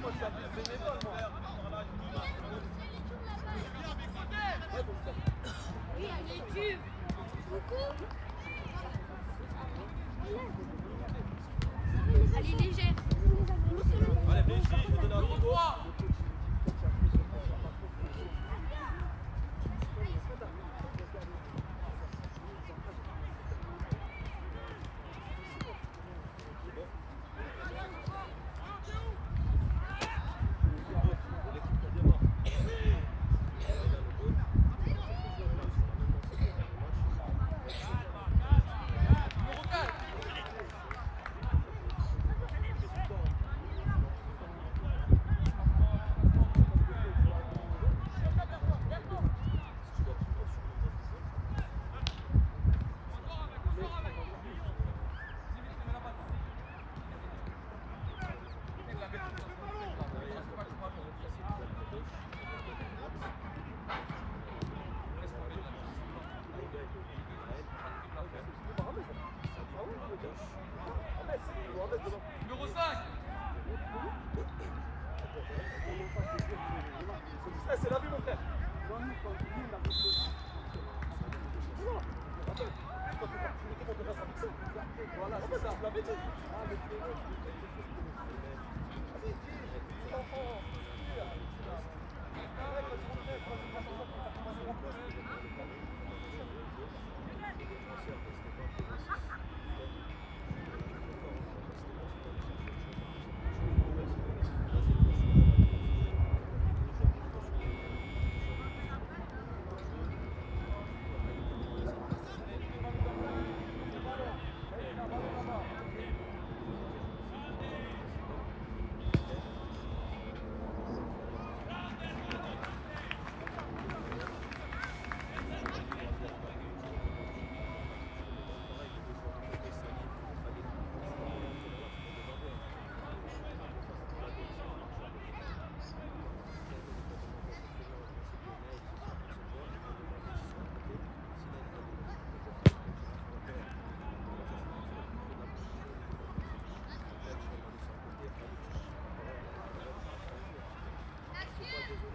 Oui, allez, tu. Beaucoup. Allez, légère. Allez, viens ici, je te donne un coup. Numéro 5. C'est la vie, mon frère. Voilà, c'est ça. Je l'avais dit.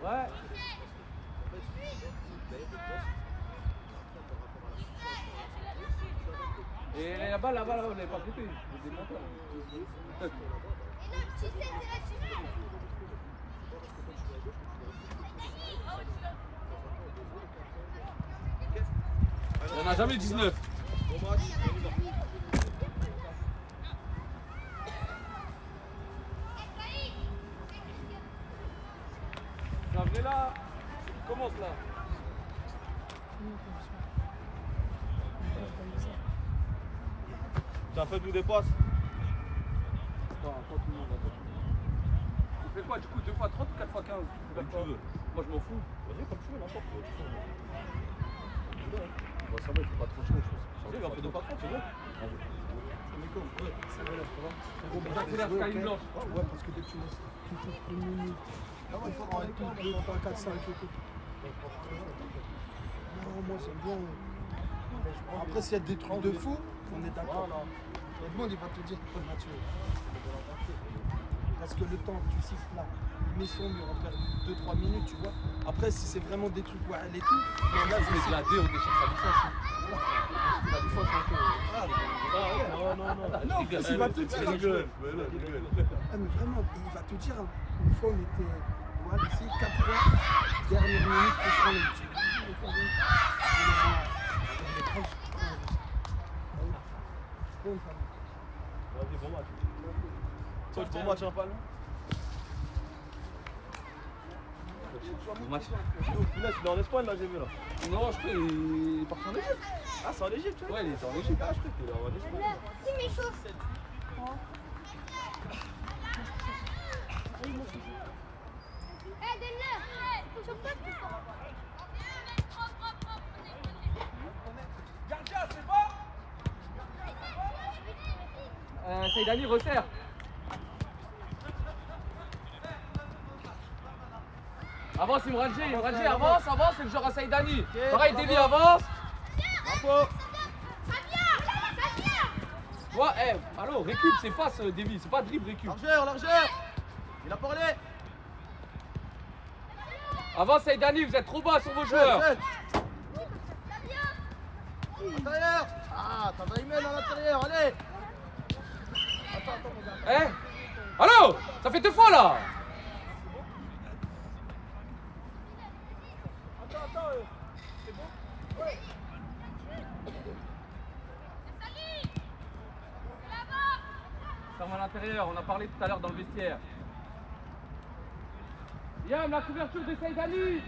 Ouais. Et là-bas, vous l'avez pas coupé. Vous démontez. On n'a jamais 19. Ça venez là. Il commence là. T'as fait d'où des passes? Pas tout le monde. On fait quoi du coup 2 x 30 ou 4 x 15? Comme tu veux. Moi je m'en fous. Vas-y, comme tu veux, n'importe quoi. Bon, ça va, il faut pas trop chaud, je pense. Vas-y, on fait 2 x 30, c'est bon. On va accélérer jusqu'à une blanche. Ouais, parce que dès que tu laisses une minute, il faut en tout 2, 3, 4, 5 et tout. Non, moi j'aime bien. Après, s'il y a des trucs de fou, on est d'accord. Tout le monde il va te dire que Mathieu. Parce que le temps, tu siffles là, il met son mur, on perd 2-3 minutes, tu vois. Après, si c'est vraiment des trucs Wahel et tout, mais là, Je mets de la D, on déchire sa licence. la défense un peu. Non, parce qu'il va te dire. Ah, mais vraiment, il va te dire. Une fois, on était voilà, ici, 4 heures, dernière minute, on se rend le petit. Vas-y, bon match. Coach, bon match, hein, Palme. Bon match. Il est en Espagne, là, j'ai vu, là. Non, je crois qu'il est parti en Égypte. Ah, c'est en Égypte, tu vois? Ouais, il était en Égypte. Ah, je crois qu'il est en Espagne. C'est mes choses. Donne-le. Je peux plus fort. Gardien, c'est bon. Saïdani, resserre. Avance Imranji, avance, c'est le joueur à Saïdani. Pareil, Déby, avance. Bravo. Ouais, allô, récup, c'est passe, Déby, c'est pas dribble, récup. Largeur, largeur. Il a parlé. Avance Saïdani, vous êtes trop bas sur vos joueurs. Jeune. Intérieur. Ah, t'as Imen à l'intérieur, allez. Attends, mon gars. Eh allô, ça fait 2 fois là. Attends, c'est bon? Ouais. Ferme à l'intérieur, on a parlé tout à l'heure dans le vestiaire. Yam, la couverture de Saïdani.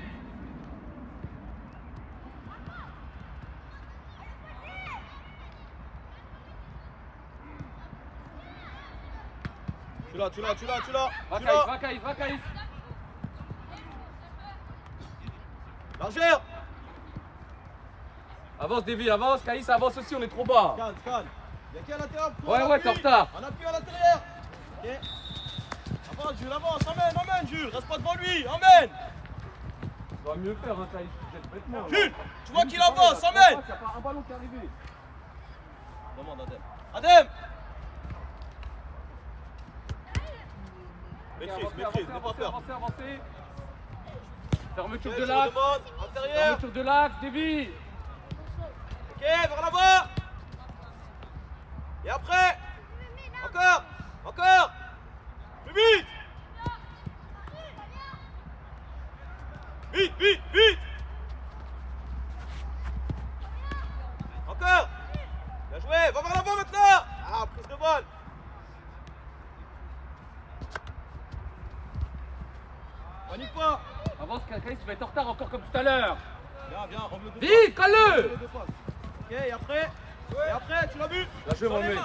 Tu l'as. Va Caïs. Largeur. Avance Davy, avance, Caïs avance aussi, on est trop bas. Calme. Y'a qui à l'intérieur? Ouais, t'es en retard. On appuie à l'intérieur. Ok. Avance, Jules, avance. Emmène, Jules. Reste pas devant lui. Emmène. Ça va mieux faire, hein, Caïs, tu jettes bêtement. là. Jules, tu vois qu'il avance. Emmène. Il n'y a pas un ballon qui est arrivé. Demande Adem. Maîtrise, n'aie pas peur. Avancez. Fermeture Ok, de je l'axe. redemande. Intérieur. Fermeture de l'axe, Davy. Ok, vers l'avant. Et après. Encore. Plus vite. Vite. Encore. Bien joué, va vers l'avant maintenant. Ah, prise de balle. Panique pas. Avance, Caïs, tu vas être en retard encore comme tout à l'heure. Viens, remets le Vite, colle-le. Ok, et après, tu l'as vu. Bien joué, mon mec.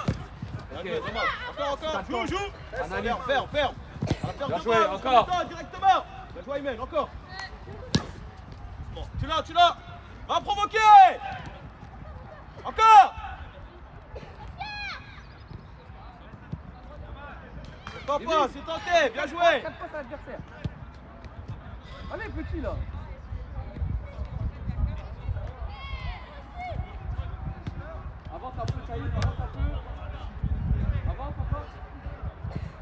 Ok, dommage. Encore. Joue. Analyse. Ferme. À la Bien de joué, balle, encore. Directement. Bien joué, Imen, encore. Bon, tu l'as. Va provoquer. Encore. Papa, c'est tenté. Bien joué. 4 passes à l'adversaire. Allez, petit là. Avance un peu, Caïs, avance un peu. Avance encore.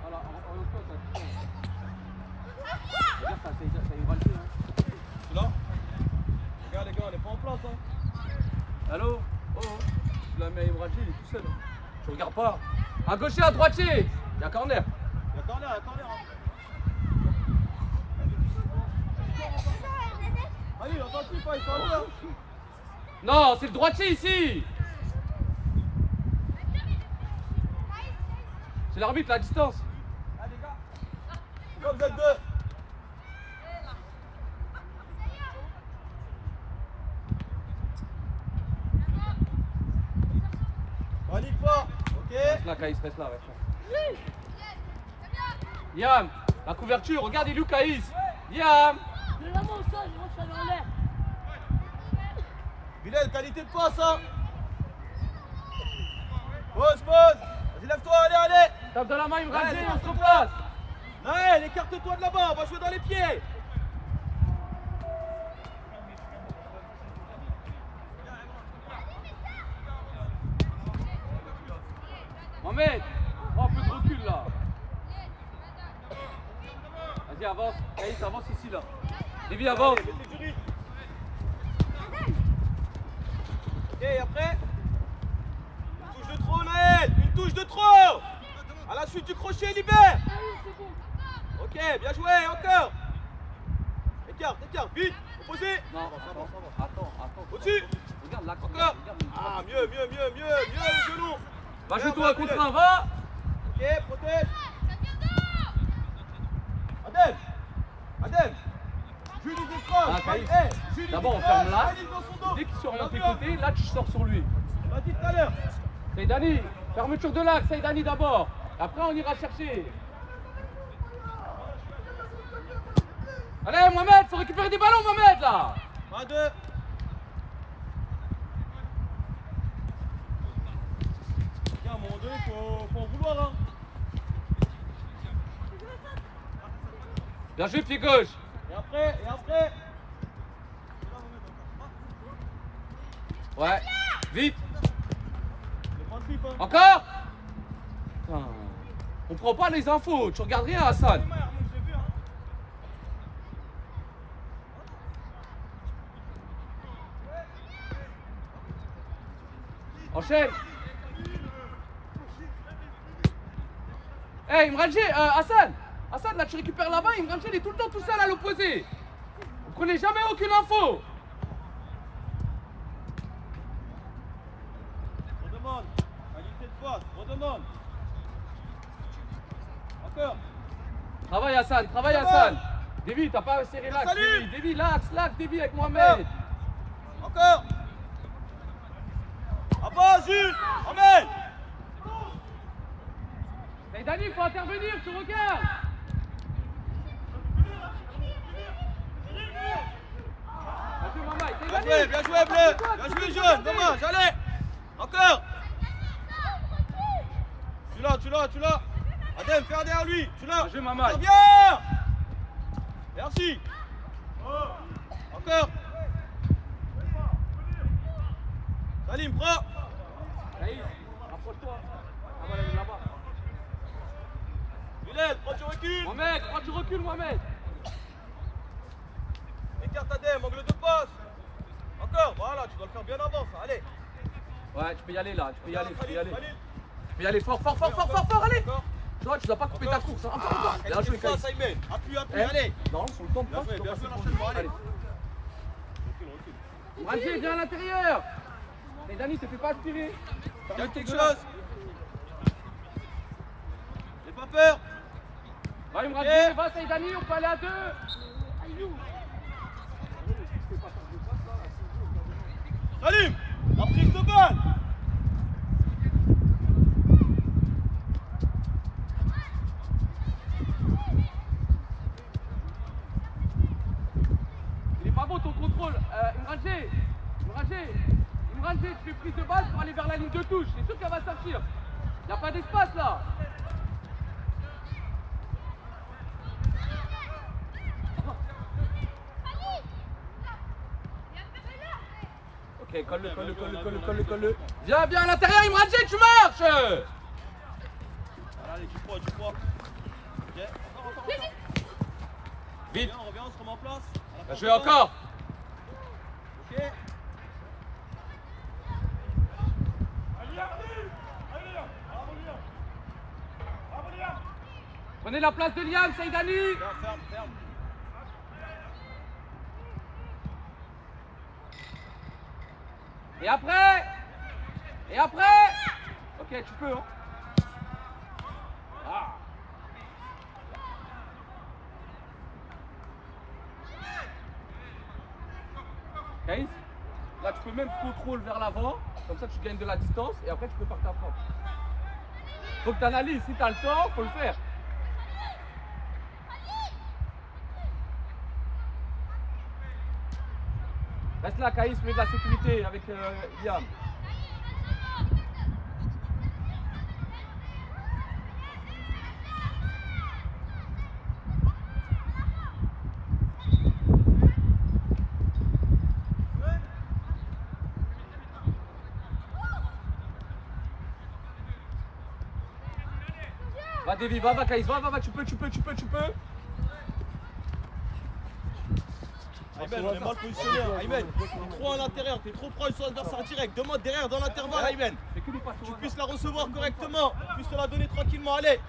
Voilà, en l'autre ça ira le jeu, hein. Tu l'as. Regarde les gars, on n'est pas en place. Hein. Allô. Oh. Tu la mets à Ibrahim, il est tout seul. Je regarde pas. À gaucher, à droitier. Il y a corner. Il y a corner. Hein. Allez, attentif, ils sont là. Non, c'est le droitier ici. C'est l'arbitre, la distance. Allez, les gars. Comme vous êtes deux. Panique pas. Ok. Reste là, Caïs, reste là. Yam, la couverture, regarde, il est où Caïs? Yam. Bilal, qualité de passe, hein. Pose. Vas-y, lève-toi, allez. Tape dans la main, Ibrahim, Allez, on se replace. Naël, écarte-toi de là-bas, on va jouer dans les pieds. Mohamed, prends un peu de recul là. Vas-y, avance. Caïs, avance ici là. Lévi, avance. Allez, mettez du rythme. Ok, et après, une touche de trop, Naël. Une touche de trop. À la suite du crochet, libère. Ok, bien joué, encore. Écarte, vite. Opposé. Non, attends. Au-dessus. Regarde là. Encore. Ah, mieux, le genou. Va jouer toi un contre un, va. Ok, protège. Adem. Julie décroche. Ah, Caïs. Julie D'abord, on décroche, ferme là. Valide dans son dos. Dès qu'il s'est orienté T'as vu, hein? côté, là tu sors sur lui. On l'a dit tout à l'heure. Saïdani, fermeture de l'axe, Saïdani d'abord. Après on ira chercher. Allez Mohamed, faut récupérer des ballons Mohamed là. Pas deux. Tiens, à un moment donné, faut en vouloir, hein. Bien joué pied gauche. Et après. Ouais, vite. Le point de flip, hein. Encore. Putain. On prend pas les infos, tu regardes rien Hassan. Enchaîne. Hey, Imran G, Hassan, là tu récupères la balle, Imran G il est tout le temps tout seul à l'opposé. Vous prenez jamais aucune info. Redemande. Qualité de passe. Redemande. Encore. Travaille Hassan. Davy, t'as pas serré l'axe. Salut. Davy, l'axe, Davy avec Mohamed. Encore. Avance, Jules. Emmène. Hey Dani, il faut intervenir, tu regardes. Bien joué, bleu. Bien joué, jaune. Dommage, allez. Encore. Tu l'as. Adem, fais derrière lui. Tu l'as. Bien joué, Mamaï. Viens. Merci. Encore. Salim, prends. Naïs, rapproche-toi. Là-bas. Bilal, prends du recul. Mohamed, prends du recul, Mohamed. Écarte Adem, angle de passe. Encore, voilà, tu dois le faire bien avant ça, allez. Ouais, tu peux y aller là, tu peux y aller. Khalil. Tu peux y aller fort, allez. Encore. Non, tu dois pas couper ta course. Hein. Bien joué, Kaïs. Appuie, Eh, allez. Non, sur le temps de Bien passe, joué, tu bien dois joué, passer l'enchaînement, pour allez. Allez. Rangé, viens à l'intérieur. Et Dani, te fais pas aspirer. Il y a quelque chose. N'aie pas peur. Va, Imran, va, Saïdani, on peut aller à deux. Salim, la prise de balle. Il est pas beau ton contrôle. Imran G, tu fais prise de balle pour aller vers la ligne de touche. C'est sûr qu'elle va sortir. Il n'y a pas d'espace là. Ok, colle-le. Viens à l'intérieur, Imran G, tu marches. Allez, tu crois. Ok, encore. Vite. On revient, on se remet en place. Bien joué encore. Ok. Prenez la place de Liam, Saïdani. Ferme. Et après. Ok, tu peux, hein. Ah. Kaïs, là tu peux même contrôle vers l'avant, comme ça tu gagnes de la distance et après tu peux faire ta frappe. Faut que tu analyses, si tu as le temps, faut le faire. Reste là, Kaïs, mets de la sécurité avec Liam. Va Davy, va Kaïs, va, tu peux. Aymen, on est mal positionné. Aymen, t'es trop à l'intérieur, t'es trop proche sur l'adversaire direct. Demande derrière dans l'intervalle, Aymen. Tu puisses la recevoir correctement, tu puisses te la donner tranquillement. Allez.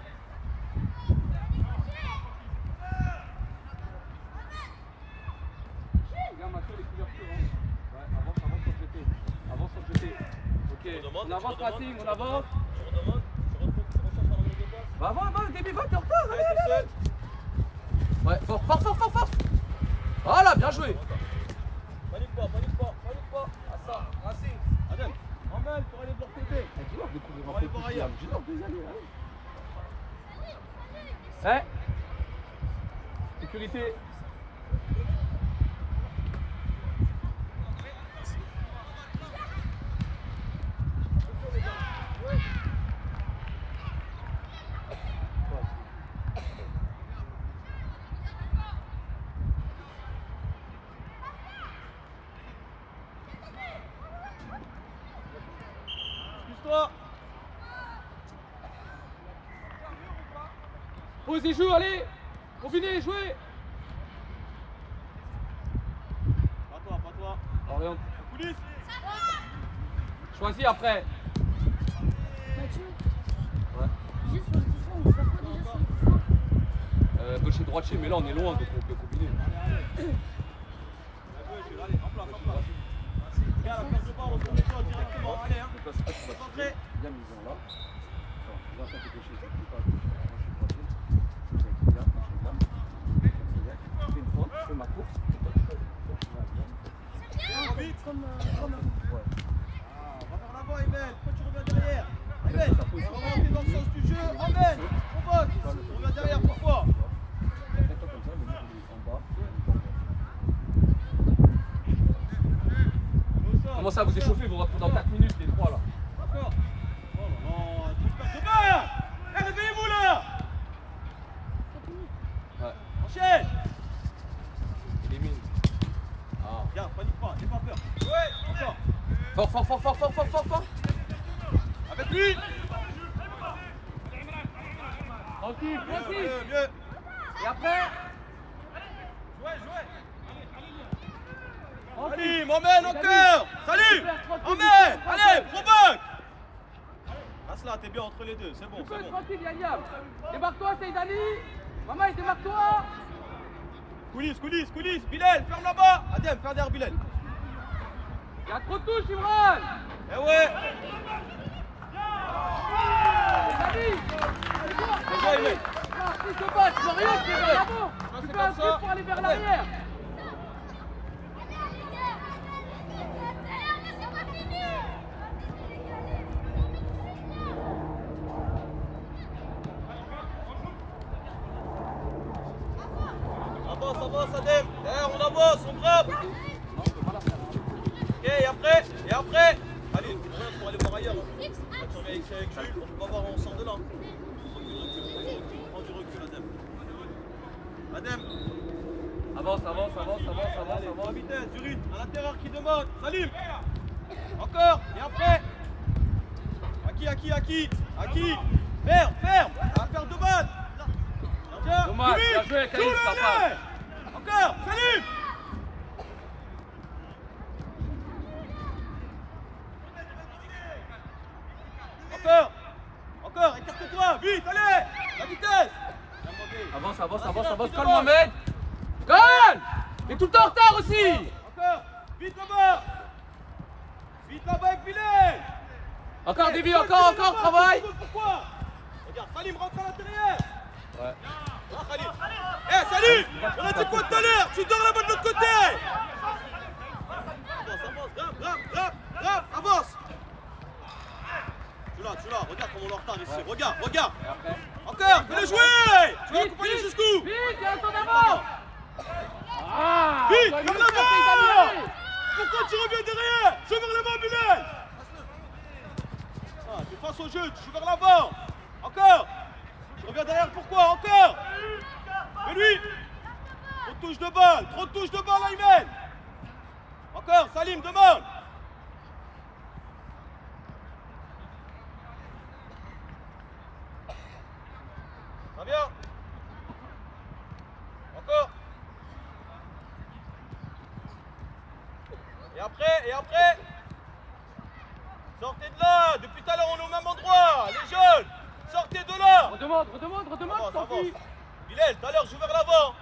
Regarde maintenant les couvertures. Ouais, avance sans jeter. Ok, on avance Racing, on avance. Tu redemandes, tu recherches un angle de passe. Va, Davy, va, t'es en retard, Allez, t'es seul. Ouais, fort. Voilà, bien joué. Panique pas. À ça, Racing. Adem, emmène pour aller voir t'aider. Dis-leur de courir On un va aller peu voir plus, ailleurs. dis-leur de y aller. Sécurité. Excuse-toi. Posez, joue, allez. Combinez, jouez. Pas toi. Oriente. Coulisses. Choisis après. Ouais. Juste sur le coup franc, on va faire quoi déjà sur le coup franc? Gaucher droitier, mais là on est loin donc on peut combiner. Allez, en place, en place. Regarde la perte de balle, retournez-toi directement. Allez, hein. Donc là c'est pas tout Concentré. bien mis en là. Attends, là ça t'es gaucher, ça t'es pas gaucher. Moi je suis droitier. Je fais bien, je fais bien. Je fais une fente, je fais ma course. Vite. Comme Ouais. Ah, on va vers l'avant, Emel. Pourquoi tu reviens derrière? Emel, Ça pose. on va rentrer dans le sens du jeu. Ramène, provoque. Tu reviens derrière, pourquoi? Après toi comme ça, le mec il est en bas. Comment ça vous échauffez, vous rentrez dans 4 minutes les trois là. D'accord. Oh là là, tu perds de balle. Eh, réveillez-vous là. Ouais. Enchaîne. Élimine. Ah. Viens, panique pas, n'aie pas peur. Ouais, encore. Fort, fort, fort, fort, fort, fort, fort, fort. Avec lui. Tranquille, tranquille. Mieux, mieux. Et après Jouez, jouez. tranquille. Salim, emmène encore. Salut. Emmène. Allez, provoque. Reste là, t'es bien entre les deux, c'est bon, Tu peux c'est bon. tranquille, Yanyam. Démarque-toi, Seydani. Maman, démarque-toi. Coulisses, coulisses, coulisses. Bilal, ferme là-bas. Adem, ferme derrière Bilal. Il y a trop de touches, Imran. Eh ouais. Seydani. Déjà, Emel. Il se bat, tu peux rien faire vers l'avant. Tu c'est peux un comme ça. truc pour aller vers l'arrière. Avance, Adem. Derrière, on avance, on frappe. Ok, et après. Allez, on revient pour aller voir ailleurs. Hein. Là, tu reviens ici avec Jules, on va voir, on sort de là. Prends du recul, Adem. Avance. Allez, à vitesse, du rythme, à l'intérieur qui demande. Salim. Encore, et après. À qui Ferme. À la perte de balle. Tiens, Dommage, Jimmy, bien joué, Caïs, joue-le, ça passe. allez. Encore, Salim. Encore, écarte-toi, vite, allez. La vitesse. Avance, colle Mohamed. Colle. Et tout le temps en retard aussi. Encore, vite là-bas avec Bilal. Encore des vies, encore, travail. Pourquoi? Regarde, Salim rentre à l'intérieur. Ouais. Ah, Salim. Eh, Salim, on a dit quoi tout à l'heure? Tu dors là-bas de l'autre côté. Avance, grave, avance. Tu l'as, regarde comment on est en retard ici. Ouais. Regarde. Et après Encore, fais-le jouer. Tu vas accompagner jusqu'où? Vite, il y a un temps d'avance. Ah, Vite, toi, vers lui, l'avant. ça, c'est Pourquoi tu reviens derrière? Je veux vers l'avant, Bilal. Ah, tu es face au jeu, tu joues vers l'avant. Encore. Tu reviens derrière, pourquoi? Encore. Et lui. Trop de touches de balle, Aymen. Encore, Salim, demande. Ça vient. Encore. Et après. Sortez de là. Depuis tout à l'heure, on est au même endroit. Les jeunes, sortez de là. Redemande, Avance, tant pis. Bilal, tout à l'heure, joue vers l'avant.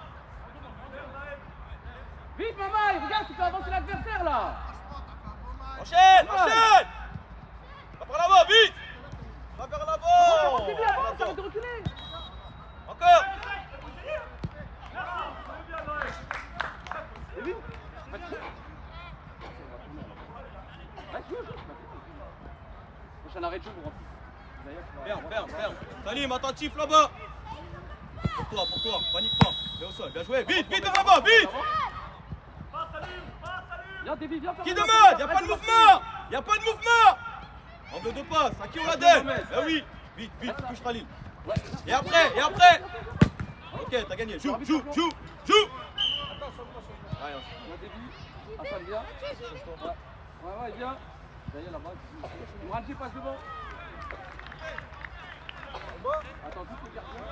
Vite, maman, regarde, tu peux avancer l'adversaire là. Enchaîne. Va par l'avant, vite. Va vers l'avant. Avance, avance, ça va te reculer. Encore. Et vite. Prochain arrêt de jeu, vous rentrez. Ferme. Salim, attentif là-bas. Pour toi, panique pas. Et au sol, bien joué. Vite vers l'avant, vite. Viens, Davy, viens faire. Qui demande? Y'a pas de mouvement. Angle de passe, à qui on la donne? Eh oui. Vite, touche Khalil. Et après. Ok, t'as gagné. Joue. Viens, Davy. Ah, ça vient. Ouais, viens. Derrière là-bas. Mouradi passe devant. Attends, tout le gardien.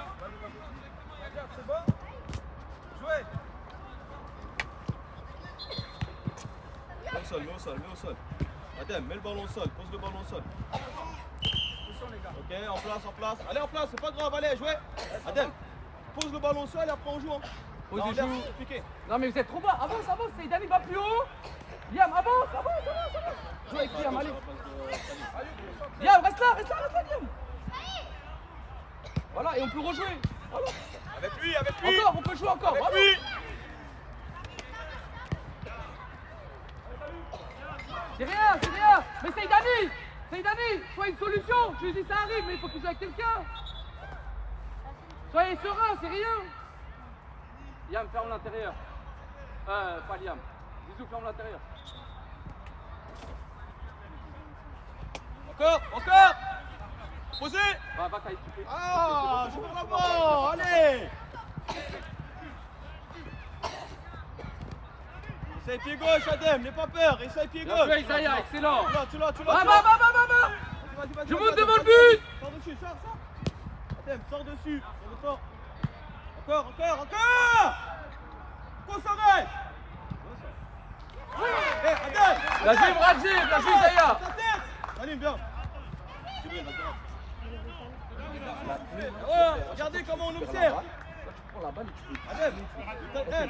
C'est bon? Jouez. Mets au sol. Adem, mets le ballon au sol, pose le ballon au sol. Ok, en place, en place. Allez, en place, c'est pas grave, allez, jouez. Adem, pose le ballon au sol et après on joue. Hein. Pose Là, et on laisse, joue. piqué. Non mais vous êtes trop bas. Avance, avance. Seydani va plus haut. Liam, avance, avance, avance, avance. Joue avec Liam, allez. Liam, reste là, Liam. Voilà, et on peut rejouer. Voilà. Avec lui, avec lui. Encore, on peut jouer encore. Avec Voilà. lui. C'est rien. Mais Seydani, sois une solution. Je lui dis ça arrive, mais il faut qu'il joue avec quelqu'un. Soyez serein, c'est rien. Liam, ferme l'intérieur. Pas Liam. Zizou, ferme l'intérieur. Encore. Posez. Va, Kaïs, tu fais. Ah, je veux l'avant, allez. Essaye pied gauche, Adem, n'aie pas peur, essaye pied Bien gauche. joué, Isaiah, excellent. Tu l'as. Va. Vas-y, Je monte Adem, devant le vas-y. but. Sors dessus, sors. Adem, sors dessus. Encore. Qu'on s'arrête. Hé, Adem. Bien joué, Bradji, bien joué, Isaiah. Ta tête. Allez, bien. Oh, regardez comment on observe. Toi, tu prends la balle et tu fais. Adem,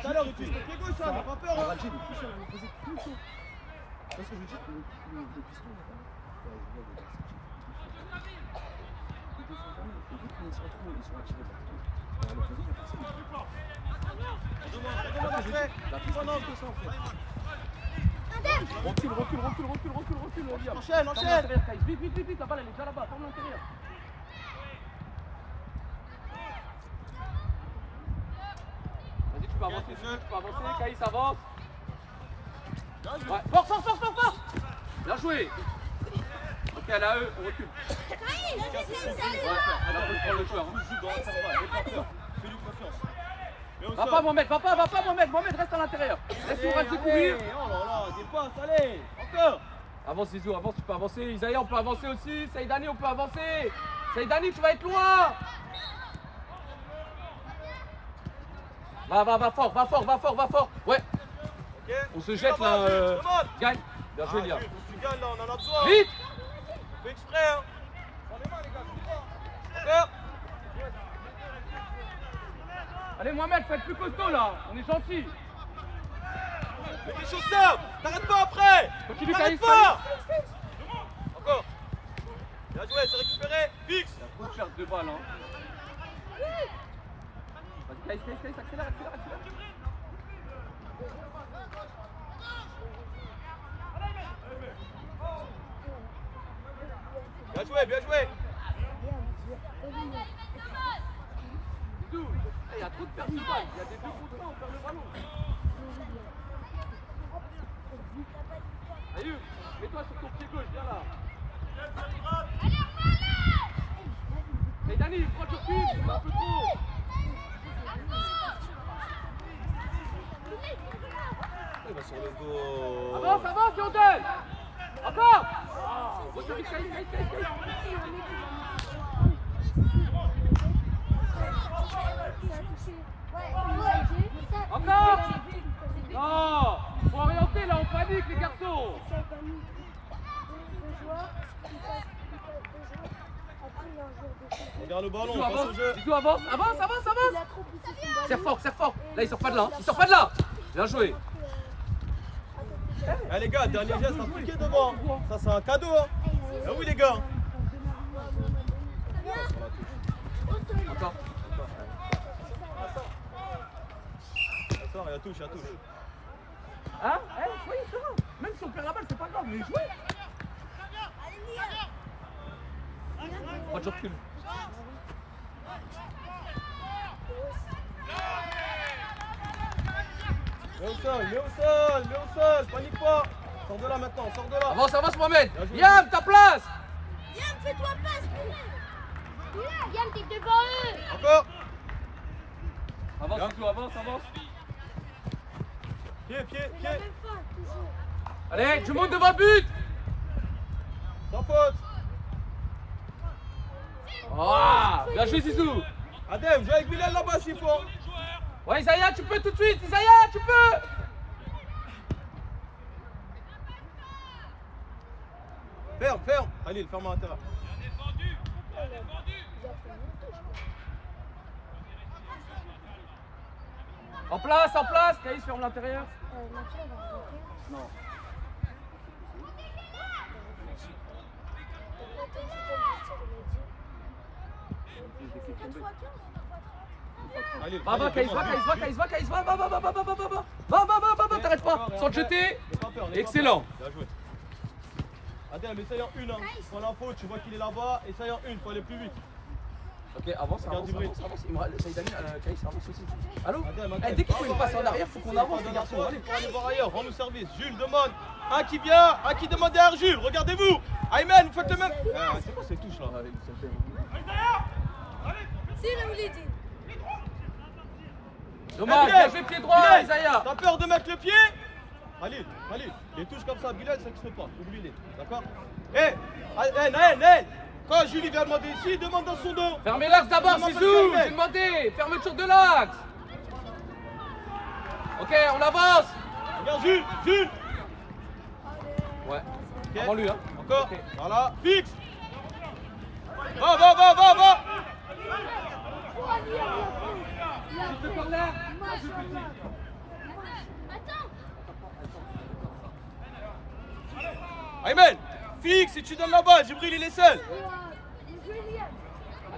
tout à l'heure, il utilise ton pied gauche, hein, n'aie pas peur. Hein. Bradji, il est tout seul à me poser tout le temps. Parce que je veux dire que le piston, là, ils défendent jamais. Et vu qu'ils sont trop, ils sont attirés partout. Alors, le faisant, il y a personne. On demande après. La piste, c'est que ça, en fait. Recule, Liam. Enchaîne. Ferme l'intérieur, Kaïs. Vite, la balle, elle est déjà là-bas, ferme l'intérieur. Vas-y, tu peux avancer, Kaïs, avance. Ouais, fort. Bien joué. Ok, elle a eux, on recule. Elle a pris le joueur. Fais-lui confiance. Va pas, Mohamed, reste à l'intérieur. Laisse-nous Bradji courir. Oh là là, dépasse, allez, encore. Avance, Zizou, avance, tu peux avancer. Isaiah, on peut avancer aussi. Seydani, on peut avancer. Seydani, tu vas être loin. Va fort. Ouais, Ok. on se jette là. Gagne. Bien joué, Liam. Faut que tu gagnes là, on en a besoin. Vite. Fais exprès, hein. Prends les mains, les gars. Encore. Allez, Mohamed, faut être plus costaud là. On est gentil. Fais quelque chose simple. T'arrêtes pas après. Continue, T'arrêtes Kaïs. pas. Encore. Bien joué, c'est récupéré. Fixe. Faut te faire 2 balles. Hein. Vas-y, Kaïs, accélère. Bien joué. Zizou, il y a trop de pertes de balles. Il y a des 2 contre 1, on perd le ballon. Aïe, mets-toi sur ton pied gauche, viens là. Hey Dani, prends ton cul, c'est un peu trop. Il va sur le dos. Avance, et on donne. Encore. Retourne, Kaïs. Encore. Non, faut orienter là, on panique les garçons. Regarde le ballon, Zizou, passe au avance, jeu. Zizou, avance. Serre fort. Là, il sort pas de là. Bien joué. Eh les gars, dernier geste, appliqué devant. Ça c'est un cadeau. Hein. Ah oui les gars. Encore. Ça sort, il y a touche. Hein? Soyez serein. Même si on perd la balle, c'est pas grave, mais jouez. Pas de recul. Mets au sol, panique pas. Sors de là maintenant, sors de là. Avance, Mohamed. Liam, ta place. Liam, fais-toi passe. Liam, t'es devant eux. Encore. Avance, Zizou, avance. Pied. La même fois, toujours. Allez, je monte devant le but. Sans faute. Bien joué, Zizou. Adem, joue avec Bilal là-bas s'il faut. Ouais, Isaiah, tu peux tout de suite. Isaiah, tu peux. Ferme. Allez, ferme à l'intérieur. En place, Caïs ferme l'intérieur. Non. Allez, Va, allez, Caïs, va, t'arrêtes pas, sans te jeter. Excellent. Bien joué. Adem, essaye en une. Hein. Prends l'info, tu vois qu'il est là-bas. Essaye en une, faut aller plus vite. Ok, avance. Saïdani, Caïs, avance aussi. Allô Adem. Dès qu'il faut une passe en arrière, faut qu'on avance, les garçons. Allez. Pour aller voir ailleurs, rends-nous service. Jules demande. Un qui vient, un qui demande derrière Jules. Regardez-vous. Ayman, vous faites le même. C'est quoi ces touches là? C'est là où il était. Dommage, Bilal, bien pied droit, Bilal, Isaiah. t'as peur de mettre le pied? Allez, les touches comme ça, Bilal, ça ne pas. Oublie-les, d'accord? Naël, quand Julie vient demander ici, demande dans son dos. Fermez l'axe d'abord, Zizou. J'ai demandé. Fermeture de l'axe. Ok, on avance. Regarde Jules. Ouais, Ok. avant lui, hein. Encore, Ok. voilà, fixe. Va. Le corner. Ayman, fixe et tu donnes la balle, Jibril il est seul. Allez,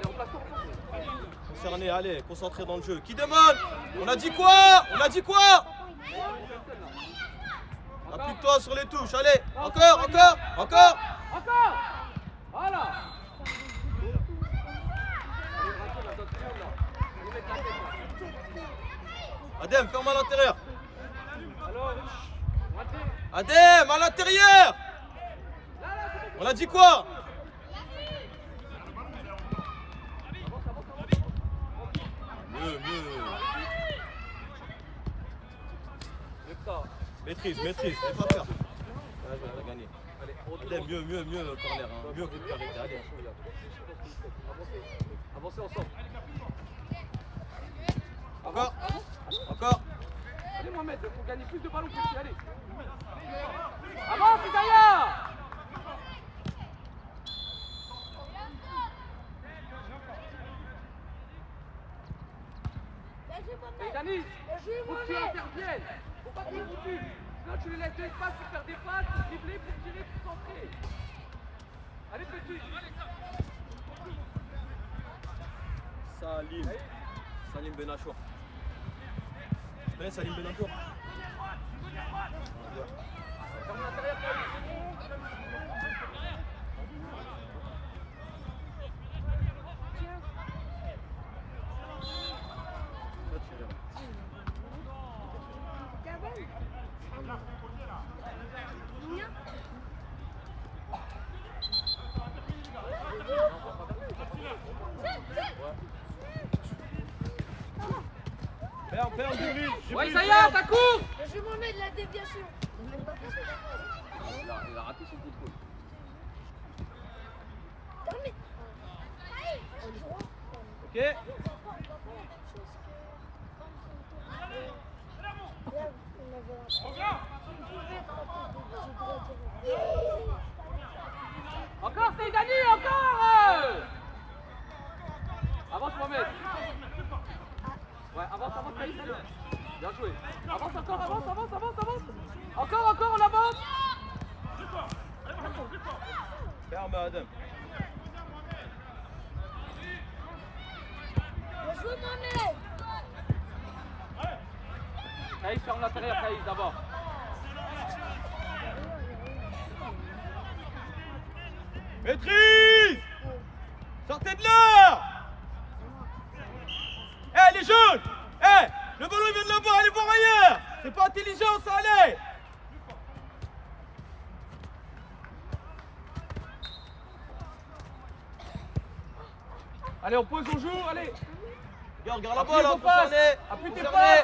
on place ton Concerné, allez, concentré dans le jeu. Qui demande? On a dit quoi? On a plus de toi sur les touches, allez, encore. Encore. Voilà. Adem, ferme à l'intérieur. Alors, Adem, à l'intérieur. On a dit quoi? Mieux. Maîtrise, n'aie pas peur. On a gagné. Adem, mieux le corner, hein. Mieux que le carré. Allez. Avancez ensemble. Encore. Allez, Mohamed, il faut gagner plus de ballons que ici, allez. Avance, Isaiah. Saïdani, faut que tu interviennes. Faut pas que tu recules. Sinon, tu les laisses de l'espace pour faire des passes, pour dribbler, pour tirer, pour centrer. Allez, petit. Salim Benachour. Tu connais Salim Benachour? Ferme l'intérieur, Ferme, Jibril. ouais, Isaiah, ta course. Je m'en ai de la déviation. Il a raté son contrôle. Ok. Encore, Saïdani, encore. Avance, Mohamed. Ouais, avance, Caïs. Bien joué. Avance, avance. Encore, on avance. Ferme, Adam. Caïs, ferme l'intérieur, Caïs, d'abord. Maîtrise. Sortez de là. Les jeunes. Le ballon il vient de là-bas, allez voir ailleurs. C'est pas intelligent ça, allez. Allez, on pose, on joue, allez. Regarde la balle, concerné. Appuie tes pas.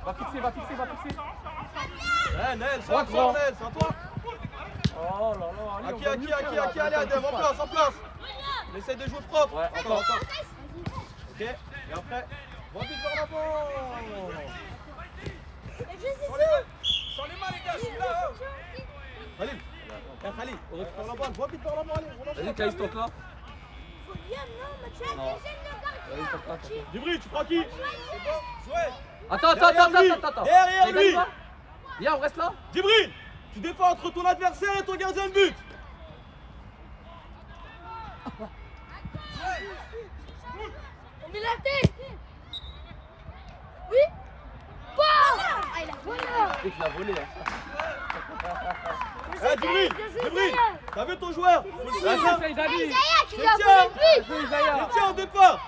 Va fixer. Nel, c'est à toi, Nel, c'est à toi. Oh là là, allez. À qui, allez, Adem, en place. On essaie de jouer propre. Ouais, encore. Ok, et après, va vite vers l'avant. Sans les mains, les gars, je suis là. Khalil, on récupère la balle, va vite vers l'avant, allez. Vas-y, Caïs, tente là. Non. Vas-y, tape là, tape là. Djibril, tu prends qui? Jouez. Attends. Derrière lui. Attends. Derrière C'est lui. Dani, viens, on reste là. Djibril, tu défends entre ton adversaire et ton gardien de but. On met la tête. Oui. Bah ah, il a volé. Et tu l'as volé. Hein. Eh Djibril, t'as vu ton joueur? Faut le Bien suivre. joué, Saïdani. Isaiah qui lui a Tiens. volé le but. Bien joué, Isaiah. Tiens au départ.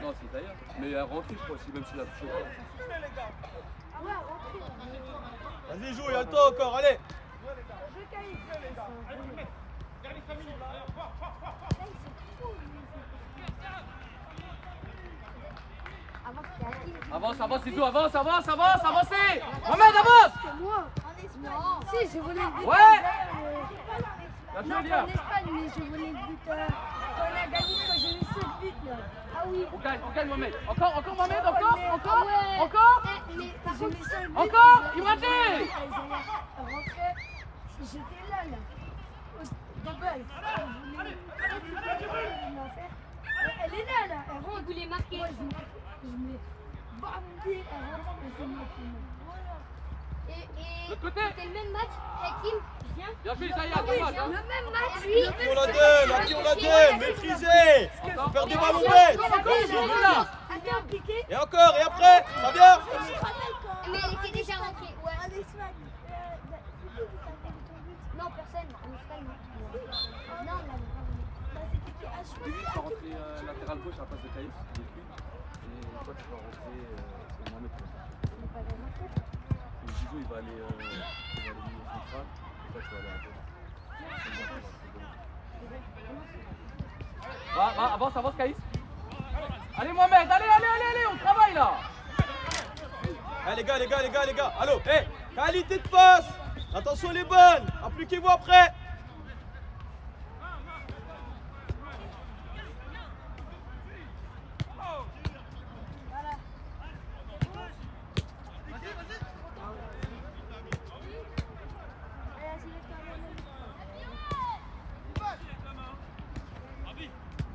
Non, c'est Isaiah. Mais il a rentré, je crois, même s'il a touché. Vas-y, joue, il y a le temps encore, allez. Avance, Zizou, avance, avancez. Mohamed, avance. Moi. Non. Si, j'ai volé le but. Ouais. Non, Bien joué, pas en Liam. Espagne, mais j'ai volé le but quand on a gagné, quand j'ai mis ce but là. Ah oui. On gagne, Mohamed. Encore, Mohamed, encore. Ah ouais. Encore. Mais j'ai mis ce but. Encore. Imradji. Rentrer. J'étais là. De base. Elle est là. Elle rentre. Vous voulez marquer. Moi, je mets. Bam, elle rentre. Et c'est moi qui mets. Voilà. Et L'autre côté. c'était le même match. Hakim, viens. Bien joué, Isaiah, Ah oui, dommage. le Hein. même match, oui. À qui on la donne? À qui on la donne? Maîtrisez. Perdez pas mon bête. Attends, piqué. Et encore, et après, ça vient. Mais elle était déjà rentrée. Ouais. En Espagne. Non, personne. En Espagne, non. Non, on l'avait pas volé. Lui, tu vas rentrer latéral gauche à la place de Caïs, il est cuit. Et toi, tu vas rentrer c'est Mohamed. Et Zizou, il va aller au central. Et toi, tu vas aller à gauche. Avance, Caïs. Allez, Mohamed, allez, on travaille là. Allez les gars, allô, hey, qualité de passe. Attention les bonnes, appliquez-vous après.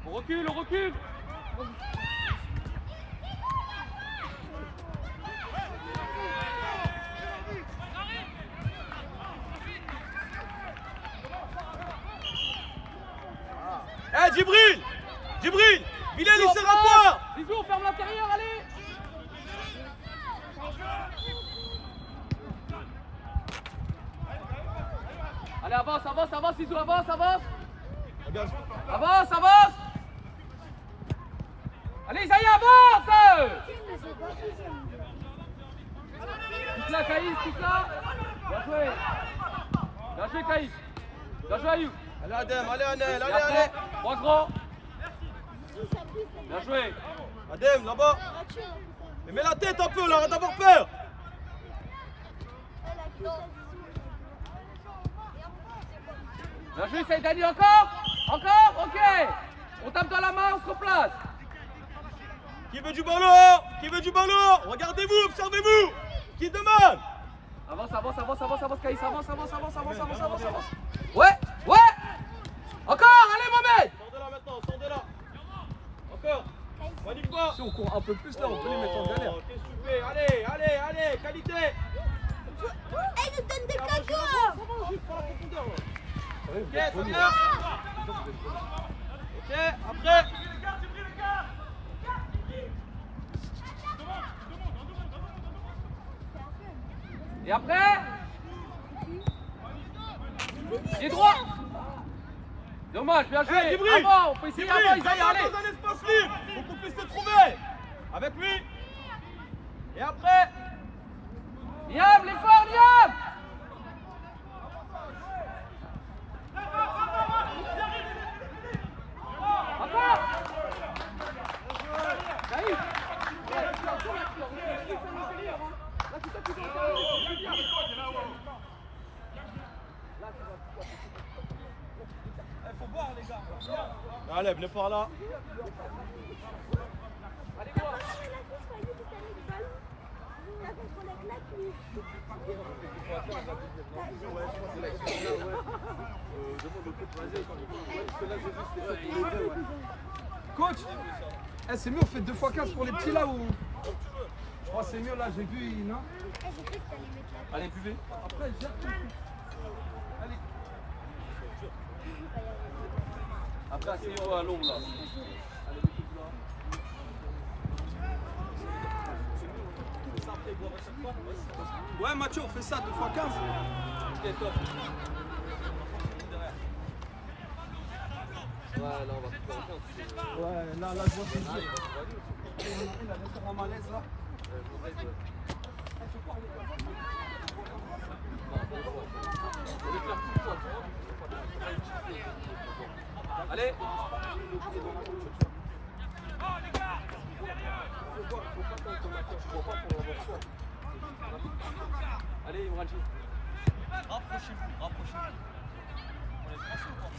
On recule. Eh Djibril, Bilal il sert à quoi? Zizou, on ferme l'intérieur, allez. Allez, avance, Zizou, avance. Regarde. Avance. Allez, Isaiah, avance. Tout là, Caïs, tout là. Bien joué, Caïs. Bien joué, Ayou. Allez Adem, allez Anel, Et allez. après, trois grands. Bien joué. Adem, là-bas. Mais mets la tête un peu là, arrête d'avoir peur. Bien joué, Saïdani, encore, ok. On tape dans la main, on se replace. Qui veut du ballon? Regardez-vous, observez-vous. Qui demande? Avance, Caïs, avance. Ouais. Encore, allez, Mohamed. Sortez là maintenant, sortez là. Encore. Panique pas. Si on court un peu plus là, on peut les mettre en galère. Qu'est-ce que tu fais? Allez, qualité. Elle nous donne des cadeaux. Ok, ça vient. Ok, après. Et après, pied droit. Dommage, bien joué. Hey, Djibril, Avant, on peut essayer avant, Isaiah, allez. dans un espace libre. Faut qu'on puisse te trouver. Avec lui. Et après. Liam, l'effort, Liam. Encore. Caïs. Allez, venez par là. Allez, quoi. Demande au Vas-y, parce que là, j'ai vu, c'était Coach, c'est mieux, on fait 2x15 pour les petits là ou. Je crois que c'est mieux là, j'ai vu, non? Allez, buvez. Après, gère ton truc. Allez. Après, asseyez-vous à l'ombre là. Allez, mettez-vous là. Ouais, Mathieu, on fait ça 2x15. Ok, top. Ouais, là, on va faire un 15. Ouais, là, je vois ce que je dis. Il a laissé un malaise là. Allez. Allez, Imranji. Rapprochez-vous, rapprochez-vous. On est français ou pas?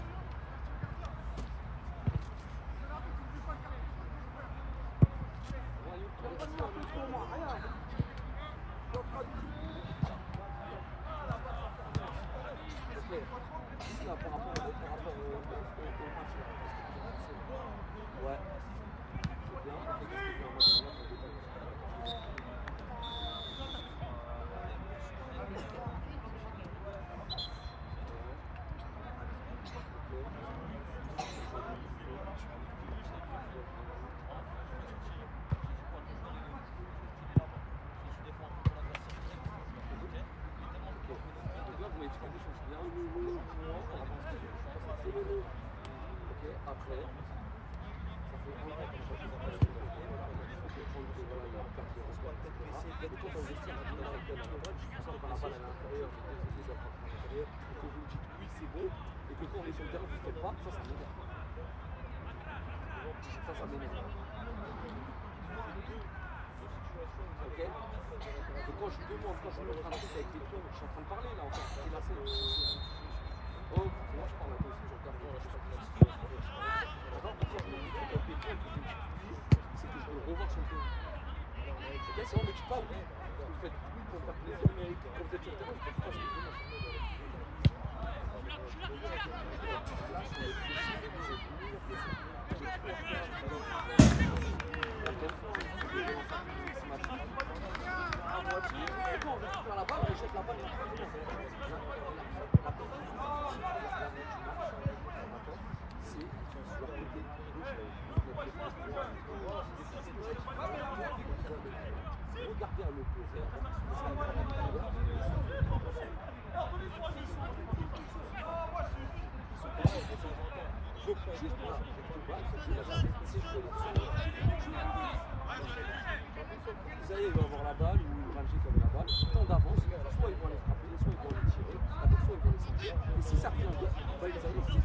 Ouais. Ok. Et quand je demande, quand je me mets en train de avec des pions, je suis en train de parler là encore, c'est là, c'est oh, c'est moi je parle un peu aussi, je regarde là, je sais pas comment c'est. D'accord, pourquoi je me dis avec des pions que c'est que je veux le revoir sur le terrain. Ok, c'est vrai, mais tu parles, oui. Vous faites oui pour faire plaisir, mais quand vous êtes sur le terrain, vous faites pas ce que je demande. Regardez à l'opposé. Donc, juste pour la vous allez, ils vont avoir la balle ou une Ranji qui avait la balle, temps d'avance, soit ils vont les frapper, soit ils vont les tirer, soit ils vont les sortir. Et si ça revient bien, bah, ils allaient les tirer.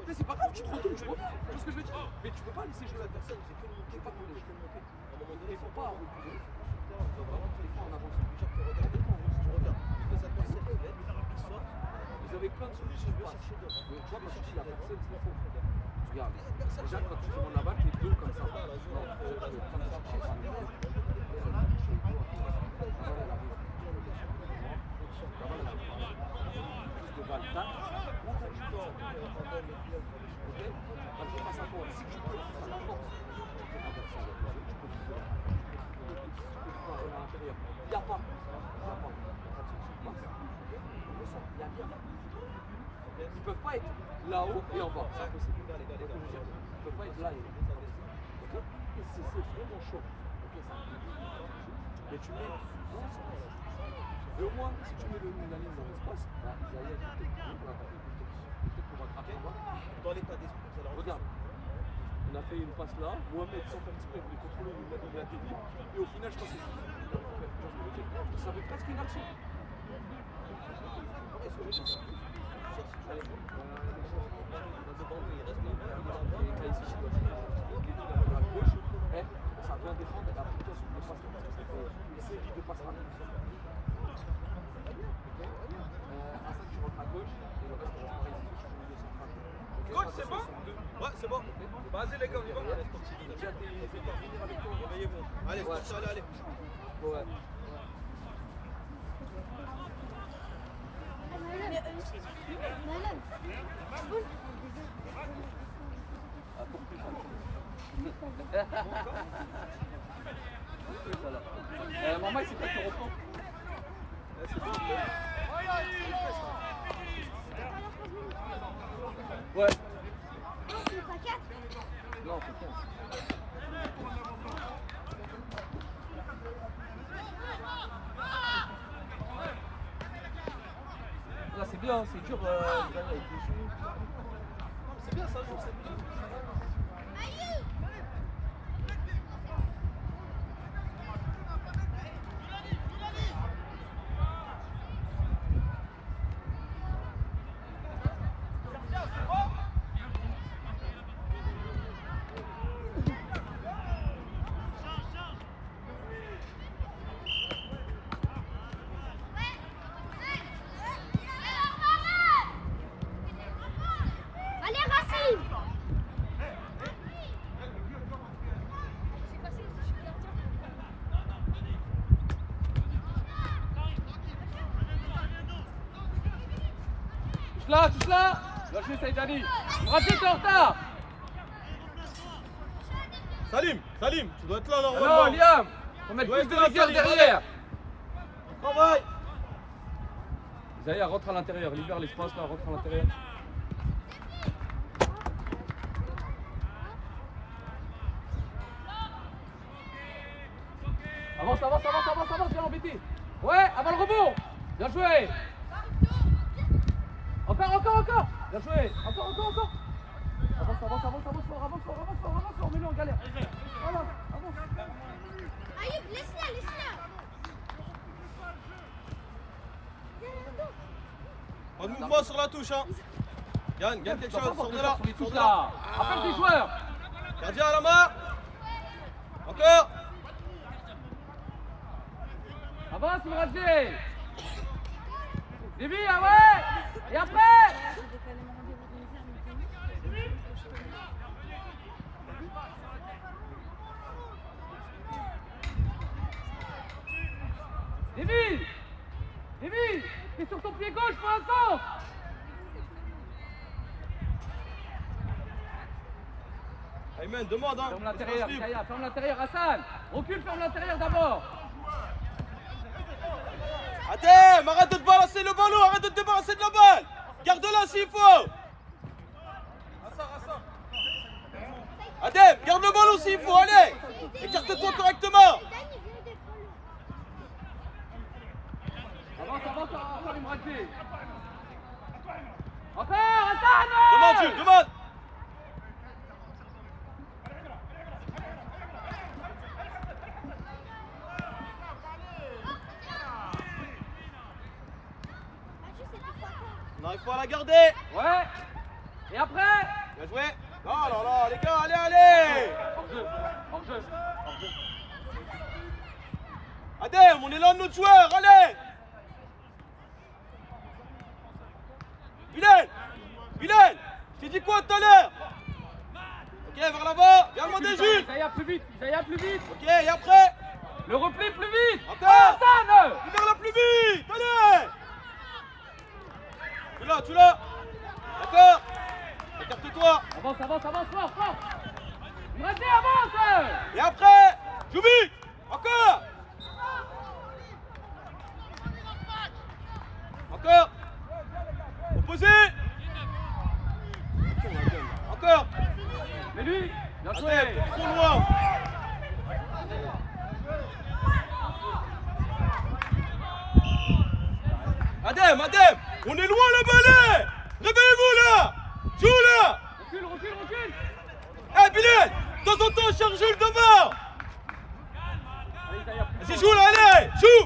Mais c'est pas grave, tu te retournes, tu vois. Tu vois ce que je veux dire? Mais tu peux pas laisser jouer l'adversaire, c'est que le monter, pas qu'on les monter. Il faut pas reculer. Il faut en avance. Vous avez plein de solutions de passe. Tu vois, quand tu dis la personne, c'est faux. Regarde, déjà quand tu demandes la balle, t'es deux comme ça. Non, ils peuvent pas être là-haut et en bas, c'est impossible. Ils peuvent pas être là et là. C'est vraiment chaud. Mais tu mets. Et au moins, si tu mets la ligne dans l'espace, bah, Isaïe a dit peut-être qu'on va attraper. Dans l'état d'esprit, vous allez regarde. On a fait une passe là, Mohamed sans faire exprès, il voulait contrôler, il a dévié. Et au final, je pense que c'est Ça veut presque une action. Ça vient défendre et après toi sur les passes, une série de passes rapides. À ça tu rentres à gauche et le reste tu rentres par ici, tu joues au milieu central. Coach, c'est bon? Ouais, c'est bon. Vas-y les gars, on y va. Déjà tes partenaires avec toi. Réveillez-vous. Allez, Ouais. allez, allez. Ouais. Ah, pour plus ça. Pour plus ça là. Maman, il s'est pas fait reprendre. Ouais. Non, c'est 15. Là, c'est bien, c'est dur. Avec les cheveux. C'est bien ça, je sais bien. Allez Racine. Touche là. Bien joué, Saïdani. Rapide, t'es en retard. Salim, tu dois être là Non, normalement. Liam. Faut mettre Ouais, plus de c'est la rigueur série, derrière. Travail. Zaya, rentre à l'intérieur. Libère l'espace là, rentre à l'intérieur. Avance, viens embêter. Ouais, avant le rebond. Bien joué. Encore. Bien joué. Encore. Avance, fort, mets-le en galère. Voilà, avance. Ayoub, laisse-la. Pas de mouvement sur la touche, hein. Gagne quelque chose, sors de là. Sur les touches là. Appelle tes joueurs. Gardien à la main. Encore. Avance, Miradji. Dévi, ah ouais. Et après. Dévi, t'es sur ton pied gauche pour l'instant. Ayman, demande, hein. Ferme l'intérieur, Kaya, ferme l'intérieur, Hassan. Recule, ferme l'intérieur d'abord. Adem, arrête de te balancer le ballon, arrête de te débarrasser de la balle. Garde-la s'il faut. Adem, garde le ballon s'il faut, allez. Écarte-toi correctement. Avance, encore Miradji. Encore, Hassan. Demande, Jules, demande. On n'arrive pas à la garder. Ouais. Et après. Bien joué. Non, les gars, allez. Hors jeu. Adem, on est là de notre joueur, allez. Bilal, je t'ai dit quoi tout à l'heure? Ok, vers l'avant, viens demander Jules. Isaiah plus vite. Ok, et après? Le repli plus vite. Encore. Hassan. Libère-la plus vite, allez. Tu l'as. D'accord. Écarte-toi. Avance, fort. Miradji, avance. Et après, joue vite. Encore. Opposé. Encore. Mais lui, bien joué. Adem, t'es trop loin. Adem, on est loin le balai. Réveillez-vous là. Joue là. Recule. Eh Bilal, de temps en temps, cherche Jules devant. Allez, Isaiah, plus Vas-y, fort. joue là, allez. Joue.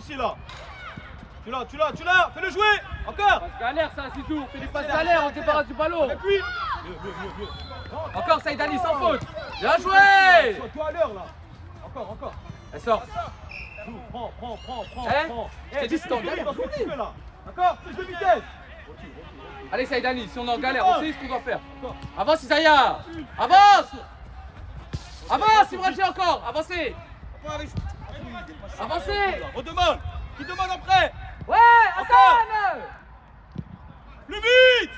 aussi là. Tu l'as, fais-le jouer. Encore. Passe galère ça, Zizou. Fais des passes galère, on se débarrasse du ballon. Avec lui. Mieux. Encore Saïd Ali sans faute. Bien joué. Toi à l'heure là. Encore. Elle sort. Prends. Je t'ai dit, c'est en galère. Dans ce que tu fais là. D'accord, plus de vitesse. Allez Saïd Ali, si on est en galère, on sait ce qu'on doit faire. Avance Isaiah. Avance. Imradji encore. Avancez. Avancez. Redemande. Qui demande après? Ouais, Hassan. Plus vite.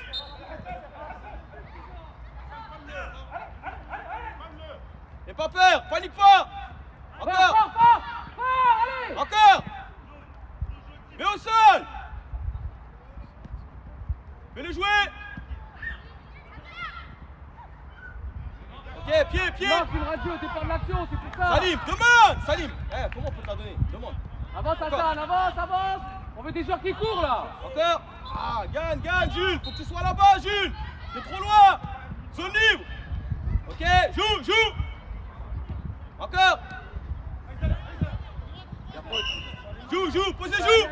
N'aie pas peur, panique pas. Encore. Fort, allez. Encore. Mets au sol. Fais-le jouer. Ok, pied. Non, Imradji au départ de l'action, c'est pour ça. Salim, demande. Salim. Comment on peut te la donner? Demande. Avance Hassan, avance. On veut des joueurs qui courent là. Encore. Gagne, Jules. Faut que tu sois là-bas, Jules. T'es trop loin. Zone libre. Ok, joue. Encore. Joue, posez, joue.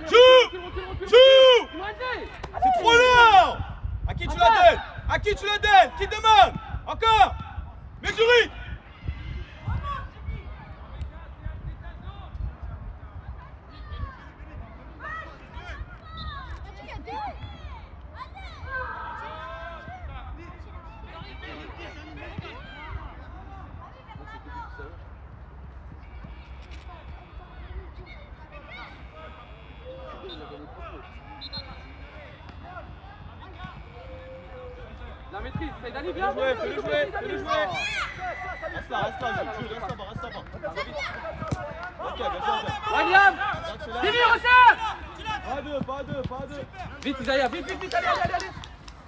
C'est trop long. À qui tu la donnes? Qui demande? Encore. Mets du rythme. La maîtrise, Saïd Ali, viens. Fais-le jouer. Reste là, Jules, reste là-bas. Ok, bien joué. William. Vivi, resserre. Pas deux. Vite Isaiah, vite, allez.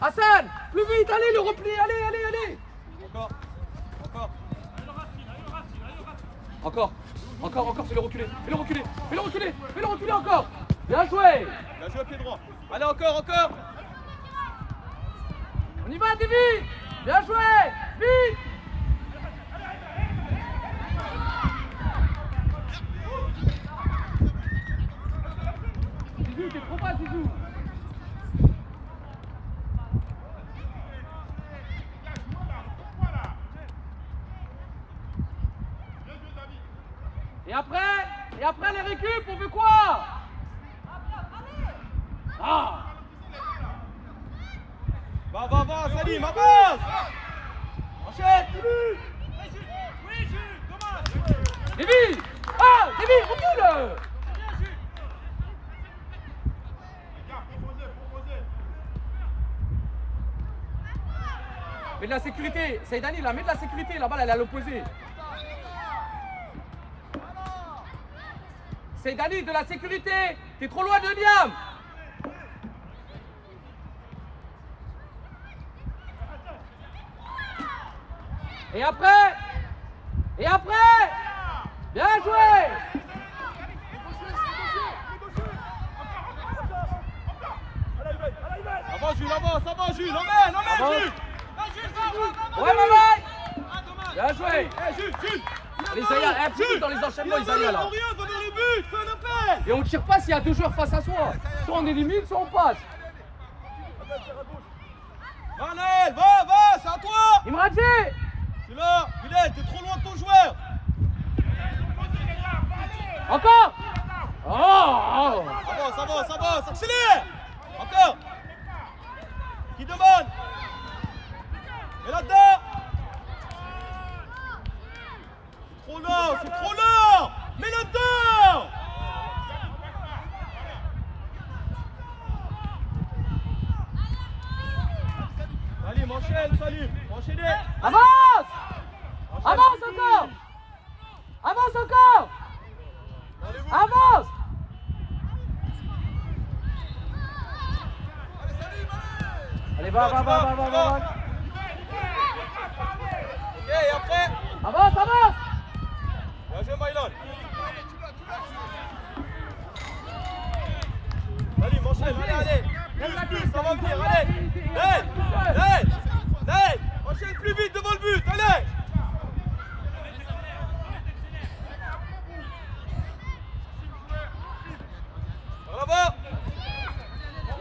Hassan, plus vite, allez, le repli, allez. Encore, fais-le reculer encore. Bien joué. Bien joué, pied droit. Allez, encore. On y va, Divi. Bien joué, vite. Zizou, t'es trop bas, Zizou. Et après les récup, on veut quoi? Va, Salim, avance. Enchaîne. Divi, recule. Mets de la sécurité, Saïd Ali, mets de la sécurité, la balle elle est à l'opposé. Saïd Ali, de la sécurité, t'es trop loin de Liam. Et après, bien joué. Avance, Jules, emmène, Jules. Ouais, maman. Bien joué. Jules. Allez, Isaiah, plus vite dans les enchaînements, Isaiah, là. Va dans le but, fais un appel. Et on ne tire pas s'il y a deux joueurs face à soi. Soit on élimine, soit on passe. Manel, va, c'est à toi. Imradji. Je suis là, Bilal, t'es trop loin de ton joueur. Encore. Avance, accélère. Encore. Qui demande? Et là-dedans. C'est trop lent. Mets là-dedans. Salim, enchaîne. Enchaînez. Avance encore. Avance. Allez, va. Ok, et après? Avance. Bien joué, Maïlan. Salim, enchaîne, allez. Plus, ça va venir, allez. Hey, enchaîne plus vite devant le but, allez.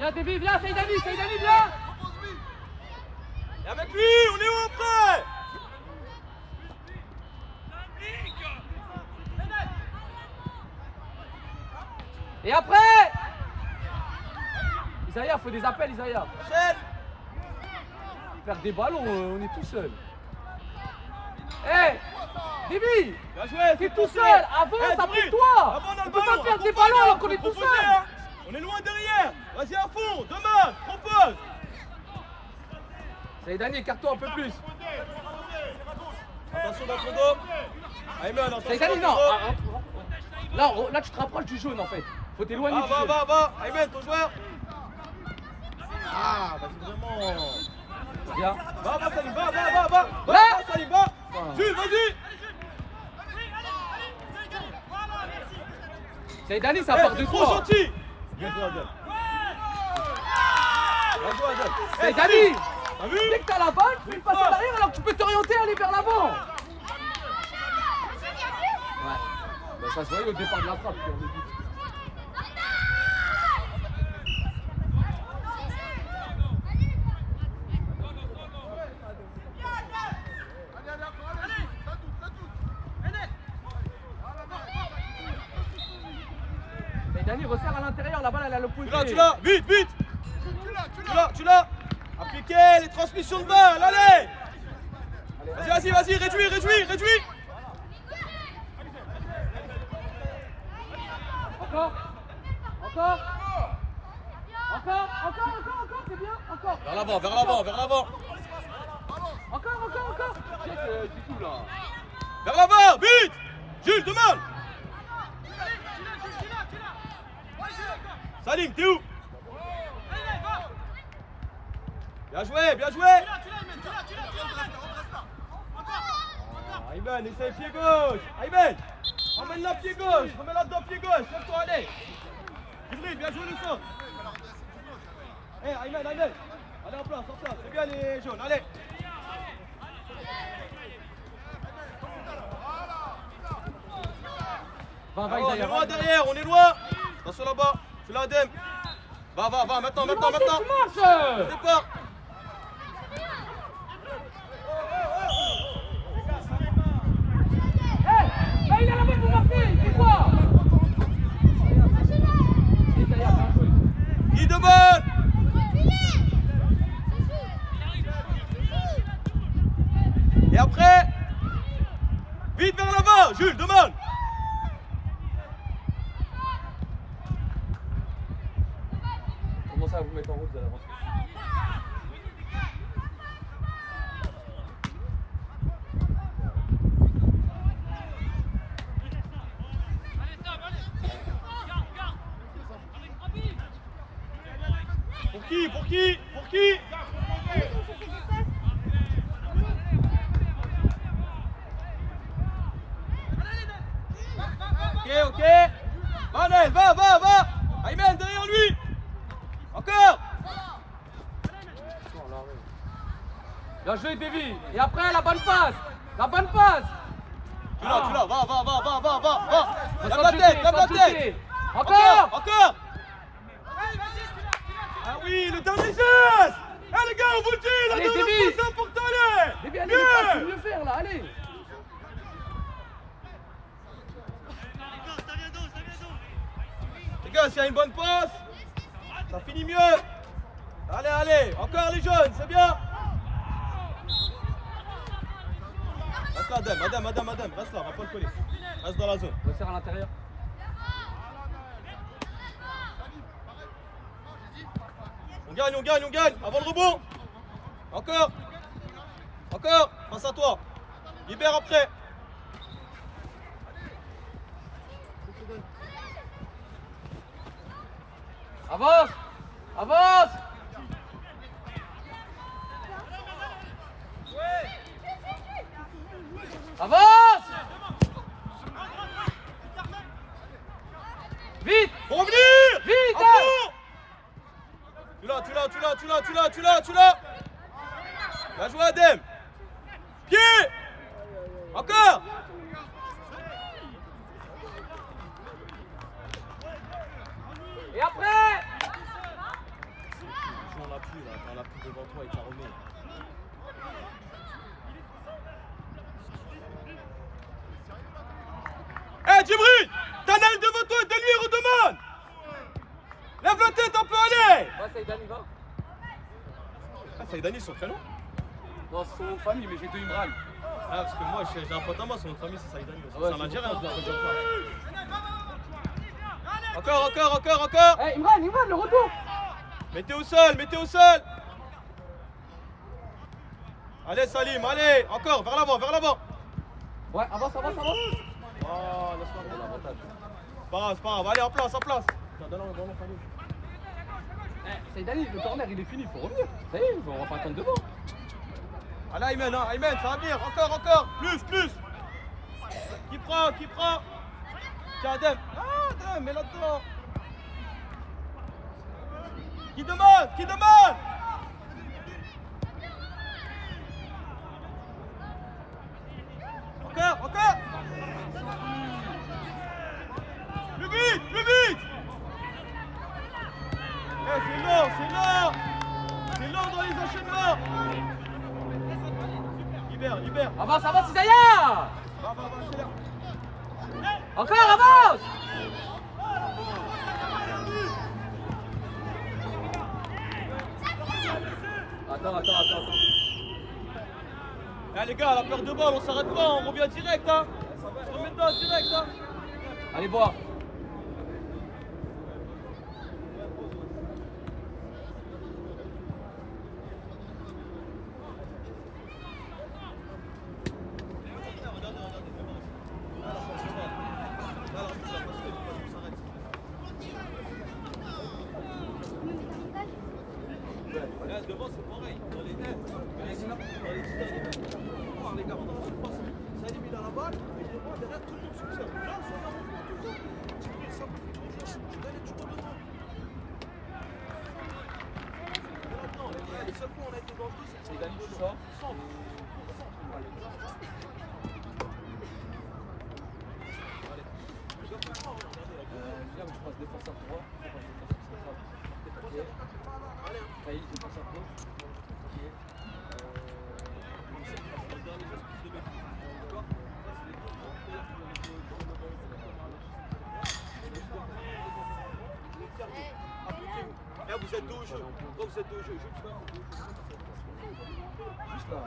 Viens, Davy, viens, Saïdani, viens. Et avec lui, on est où après? Et après Isaiah, faut des appels, Isaiah. Enchaîne. Perdre des ballons, on est tout seul. Hé Davy, Bien joué, t'es c'est tout passé. seul, avance, Eh, Djibril, appuie-toi. avant, on a le On peut ballon, pas perdre des accompagne, ballons alors qu'on est faut tout proposer, seul. hein. On est loin derrière. Vas-y à fond, demande, propose. Saïdani, écarte-toi un peu plus. Attention dans ton dos. Ayman, attention Saïdani, dans non. ton dos. Là, tu te rapproches du jaune en fait. Faut t'éloigner Va, du va, jaune. va. Ayman, ton joueur. Ah, bah c'est vraiment... Viens. Va, Salim, va. Va, Salim, va. Jules, vas-y. Saïdani, ça part de trop toi. gentil. Bien joué, Adel. Bien joué, Adel. Saïdani, T'as vu? dès que t'as la balle, tu fais une passe à l'arrière alors que tu peux t'orienter et aller vers l'avant. Ouais. Bah, ça se voyait au départ de la frappe. Puis on est vite. Saïdani, resserre à l'intérieur, la balle elle a le point. Tu l'as, vite. Tu l'as. Appliquez les transmissions de balle, allez. Vas-y, réduis. Encore, c'est bien, encore. Vers l'avant. Encore. Check, c'est tout là. Vers l'avant, vite. Jules, demande. Salim, t'es où? Bien joué. Ayman, essaye pied gauche. Ayman, emmène-la pied gauche. Remets-la dedans pied gauche. Lève-toi, allez. Djibril, bien joué le centre. Ayman. Allez en place. C'est bien les jaunes, allez. Va, On est Isaiah, loin va. derrière, on est loin. Attention là-bas, tu l'as Adem. Va, maintenant. Tu marches. Départ. Il a la main pour marquer, c'est quoi? Isaiah, bien joué. Qui demande? Et après, vite vers l'avant, Jules, demande. Commencez à vous mettre en route, vous allez avancer. Pour qui? Ok. Manel, va. Ayman, derrière lui. Encore. Bien joué, Davy. Et après, la bonne passe. Tu l'as, va. Lève la tête. Encore. Ah oui, le dernier geste. Les gars, on vous le dit, la Allez, dernière Davy. fois, c'est important, allez. Davy, allez, les passes, faut mieux faire là, allez. Les gars, s'il y a une bonne passe, ça finit mieux. Allez, encore les jeunes, c'est bien. Reste là, Adem, reste là, on va pas le coller. Reste dans la zone. Resserre à l'intérieur. On gagne, avant le rebond. Encore, face à toi. Libère après. Avance. Vite. Pour revenir. Vite. À fond. Tu l'as. Bien joué Adem. Pied. Encore. Et après. toi avec la Romée. Eh Djibril, Tanel devant toi, de lui redemande. Lève la tête, on peut aller. Va, Saïdan, il va. Ah, Saïdani, son prénom? Non, c'est son nom de famille, mais j'ai deux Imran. Ah, parce que moi, j'ai un pote à moi, son nom de famille, c'est Saïdani. Ouais, C'est un Algérien. c'est bon, Encore. Eh, Imran, le retour. Mettez au sol. Allez Salim, allez, encore, vers l'avant. Ouais, avance. Oh, laisse-moi prendre l'avantage. C'est pas grave, allez, en place. Tiens, donne-le au ballon, Salim. Eh, Saïdani, le corner, il est fini, il faut revenir. Ça y est, on va pas attendre devant. Allez, Aymen, ça va venir, encore. Plus. Qui prend? Tiens, Adem. Ah, Adem, mets là-dedans. Qui demande? Encore. Plus vite. Eh, c'est long dans les enchaînements. Libère. Avance, Isaiah. Va, accélère. Encore, avance. Attends. Eh les gars, la perte de balle, on s'arrête pas, on revient direct, hein. On se remet dedans direct, hein. Allez, boire. Là, devant, c'est pareil. Dans les airs, dans les 10 derniers mètres, les gars, dans la surface, Salim il a la balle, et devant, derrière, tout le monde s'observe. Là, c'est là, tout le monde. Ça me fait trop dur. Tu dois aller toujours dedans. Maintenant, les seules fois où on a été dans le dos, c'est Saïdani, tu sors. Viens, je passe défenseur droit. Allez, défenseur gauche. Là, vous êtes deux au jeu. Juste là.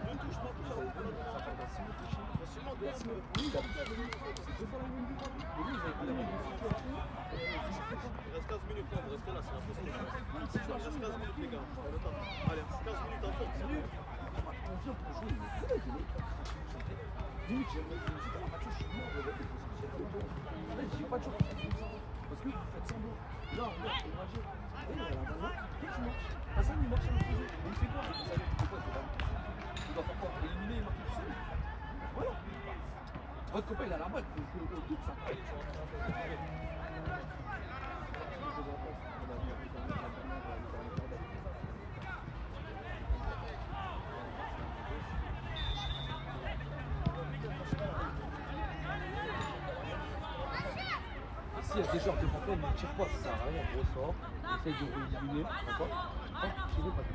Ne touche pas, tout Il reste 15 minutes, vous restez là, c'est la pause. Il reste 15 minutes, les gars. Allez, 15 minutes en force. J'ai pas de chance. Parce que vous faites semblant. Là, on est enragé. Et il a la balle là, et tu marches. Hassan, il marche avec les autres. Mais il fait quoi? Il doit faire quoi? Éliminer et marquer tout seul. Voilà. Votre copain, il a la balle. Il faut le tout ça. S'il y a des joueurs devant toi, ne tire pas, ça sert à rien, on ressort, on essaye de rééliminer, d'accord? Pas tirer parce que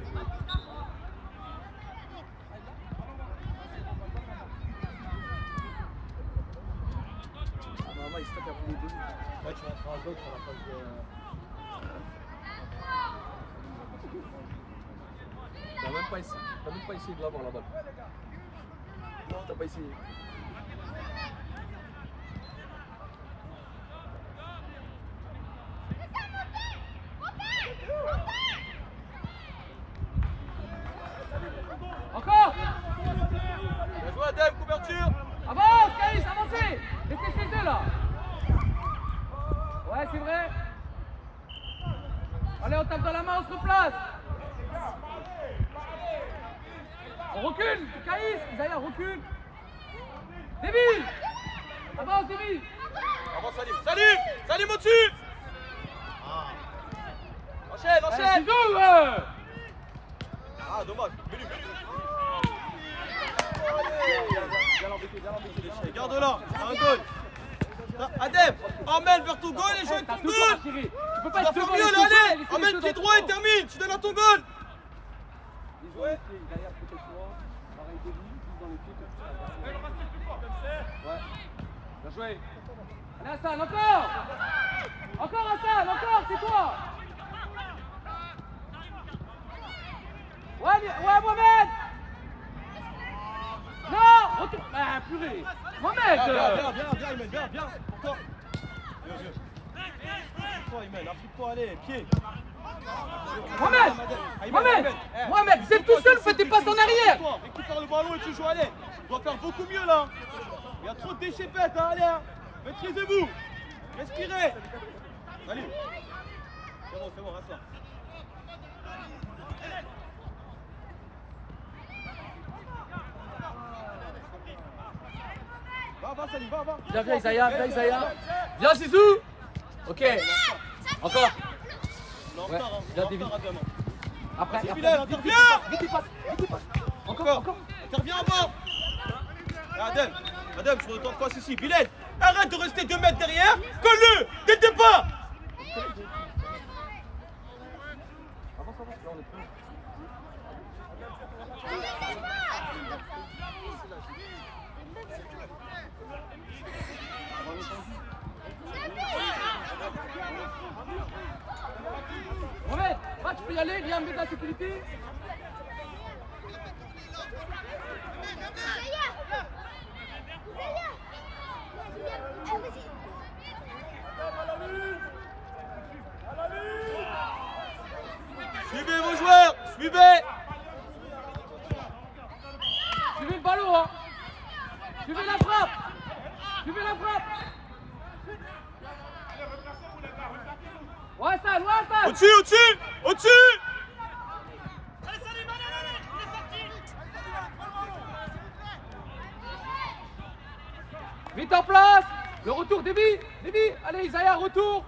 ah maman, il se tape après les deux. Ouais, tu vas faire un bloc sur la phase de... T'as même pas essayé de l'avoir la balle. Non, t'as pas essayé. Encore! Bien joué, Adem, couverture. Avance, Caïs, avancez! Restez chez eux là! Ouais, c'est vrai! Allez, on tape dans la main, on se replace! On recule! Caïs, Isaiah, recule! Débile! Avance, Débile! Avance, Salim. Salim au-dessus. Enchaîne. Ah, dommage. Venu. Garde-la, c'est un goal. Adem, emmène vers ton goal et joue avec ton goal. Tu peux pas Tu vas être faire devant mieux, les là, allez. laisser Emmène Allez, pied droit et termine. Tu donnes à ton goal. Ils ont les pieds derrière peut-être toi. Pareil de lui, ils dans les pieds comme ça. Ouais. Bien joué. Allez Hassan, encore. Encore Hassan, encore, c'est toi. Ouais, Mohamed. Non, retourne. Ah, purée. Mohamed. Viens, Imen, viens. Pour toi. Viens. Applique-toi, Imen, applique-toi, allez, pied. Mohamed, vous êtes tout seul, faites des passes en arrière. Récupère le ballon et tu joues, allez. On doit faire beaucoup mieux là. Il y a trop de déchépettes, hein, allez. Hein. Maîtrisez-vous. Respirez. Allez. C'est bon, reste là. Va, Salim, va. Viens, Isaiah. Viens, Zizou. Ok. Encore. Ouais, viens, David. Après. Bilal, interviens. Vite, passe. Encore. Interviens avant. Adem, sur le temps de passe ici. Bilal, arrête de rester 2 mètres derrière. Colle-le dès le départ. Avance, là on est plus. Mohamed, va, tu peux y aller, viens mettre la sécurité. Suivez vos joueurs, suivez. Suivez le ballon, hein. Suivez la frappe. Ouais, Hassan. Au-dessus. Vite en place. Le retour, Déby. Allez, Isaiah, retour.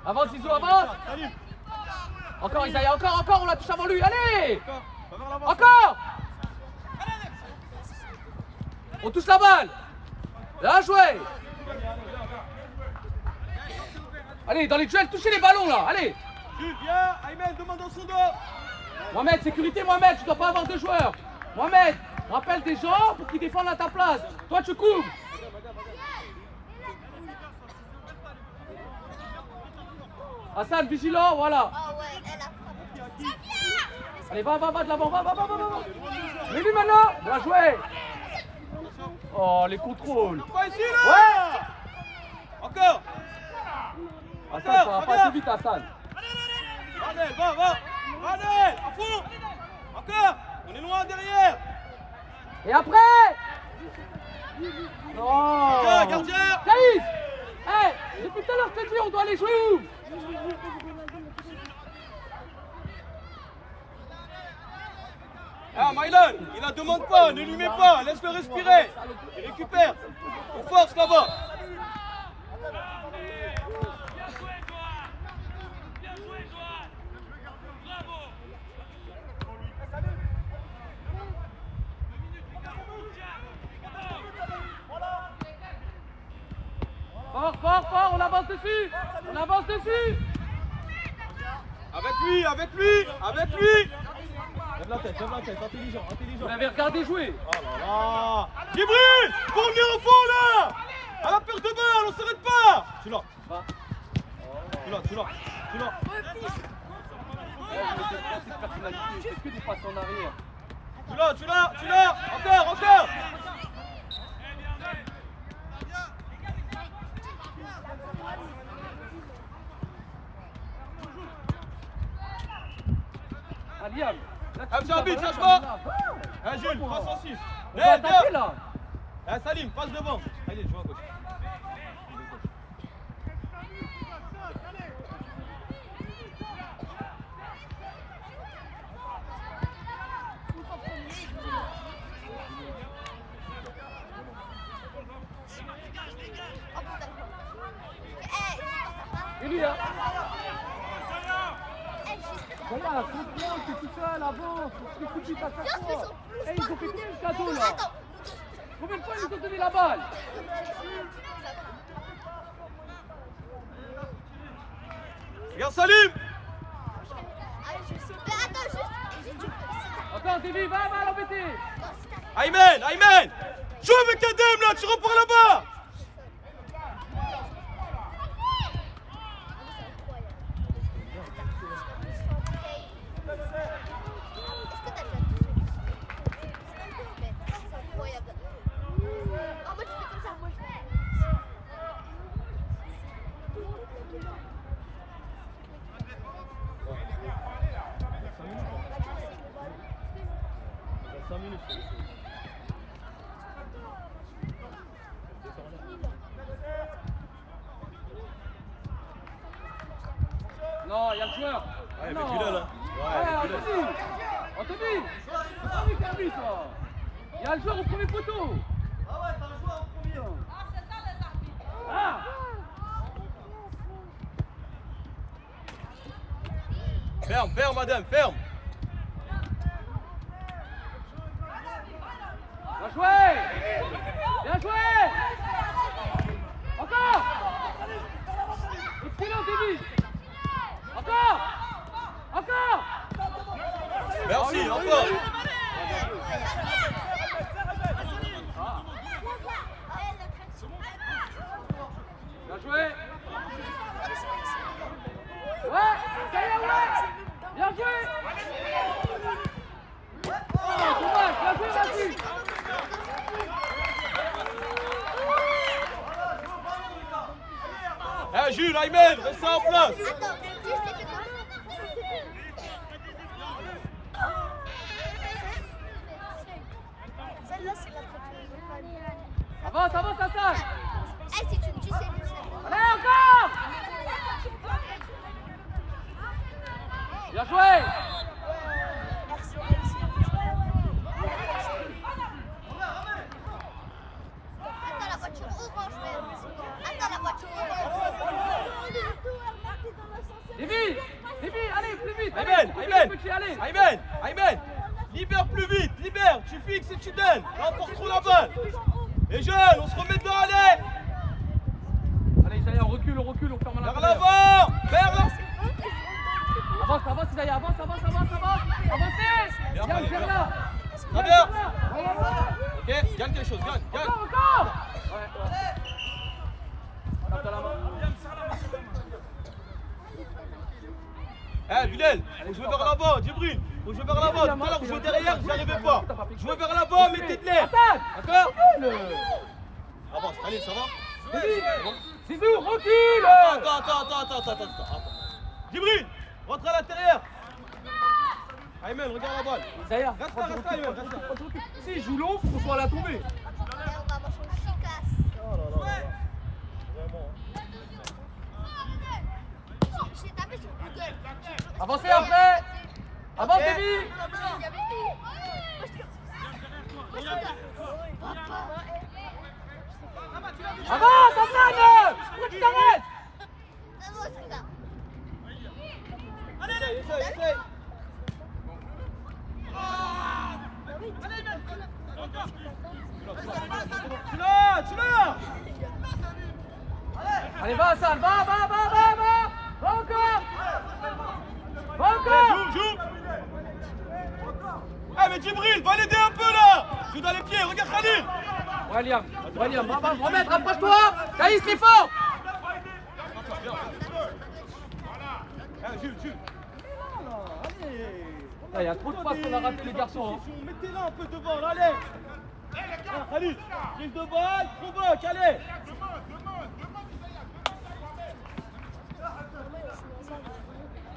Avance, Zizou, avance. Encore, Isaiah, encore, on la touche avant lui. Allez. Encore. On touche la balle. Bien joué. Allez, dans les duels, touchez les ballons là. Allez. Viens, Aymen, demande dans son dos. Mohamed, sécurité, Mohamed, tu dois pas avoir 2 joueurs. Mohamed, rappelle des gens pour qu'ils défendent à ta place. Toi, tu couvres. Hassan, vigilant, voilà. Allez, va de l'avant, va. Mais lui maintenant. Bien joué. Oh, les contrôles. Pas ici, là. Ouais. Encore. Hassan, ça va pas assez vite, Hassan. Allez, va. Allez, à fond. Encore. On est loin derrière. Et après. Non. Gardien. Caïs. Hey, depuis tout à l'heure, je te dis, on doit aller jouer où? Ah, Mylan, il la demande pas, ne lui mets pas, laisse-le respirer. Il récupère. On force là-bas. Fort, on avance dessus. Avec lui. Lève la tête, intelligent. Vous l'avez regardé jouer. Oh là là. Djibril, faut revenir au fond là. À la perte de balle, on s'arrête pas. Tu l'as. C'est que des passes en arrière. Tu l'as. Encore. Ah, Liam. J'ai un but, cherche pas. Jules, passe en 6. On va attaquer là. Salim, passe devant. Allez, joue à gauche. suivi, hein. Voilà, comprends, t'es tout seul, avance, c'est tout de suite à chaque fois. Et ils ont fait tout le cadeau là. Combien de fois ils nous ont donné la balle? Regarde Salim. Attends, Davy, va l'embêter. Aymen, joue avec Adem là, tu repars là-bas. Non, il y a le joueur. Ouais, non. mais tu l'as là. Anthony, c'est pas lui qui arbitre, toi. Il y a le joueur au premier poteau. Ah ouais, t'as un joueur au premier. Ah, c'est ça les arbitres. Ah. Ferme, madame, ferme. Bien joué. Bien joué. Encore. Excellent, David. Encore. Merci, encore. Bien joué. Ouais, ça y est, ouais. Bien joué. Oh, dommage, bien joué, vas-y. Eh Jules, Aymen, restez en place. Celle-là, c'est la première. Avance, Hassan. Eh, si tu me dis, c'est nous. Allez, encore. Bien joué. Merci, merci. Attends la voiture orange, même. Attends la voiture orange. Davy, allez, plus vite. Aymen, libère plus vite, libère, tu fixes et tu donnes, là on porte trop la balle. Les jeunes, on se remet dedans, allez. Allez, Isaiah, on recule, on ferme la Vers l'avant, Avance, Isaiah, avance. Avancez. Bien, Viens, allez, viens bien. là. Très bien. Ok, gagne quelque chose, gagne. Encore. Ouais. Tape dans la main. Eh Bilal, faut jouer vers l'avant, Djibril, faut jouer vers l'avant. Tout à l'heure, vous jouez derrière, vous n'y arrivez pas. Jouez vers l'avant, mettez de l'air. D'accord? Avance, allez, ça va? Zizou, recule. Attends. Djibril, rentre à l'intérieur. Aymen, regarde la balle. Isaiah, Reste là, Aymen, reste là. si je joue long, faut qu'on soit à la tombée. On va manger une chicasse. Oh là là. Vraiment. J'ai tapé sur Google. Avancez après. Avance, Davy. Avance, Hassan. Pourquoi tu t'arrêtes? Essaye. Tu l'as. Allez, va, Hassan, va. Va encore. Joue. Eh mais Djibril, va l'aider un peu là. Joue dans les pieds, regarde Khalil. William, va, remettre, rapproche-toi. Caïs, t'es fort. Jules. Il y a trop de passes qu'on a raté, les garçons. Mettez-la un peu devant, là, allez. Khalil, prise de balle, provoque, allez.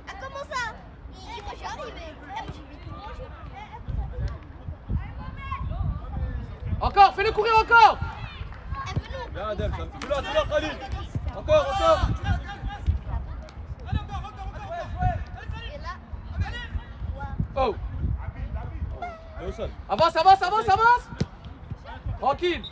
Ah, comment ça? Moi j'ai arrivé. J'ai vite mangé. Encore, fais-le courir encore. Bien Adem, tu l'as Khalil. Encore. Et là, Oh. Et au sol. Avance. Tranquille.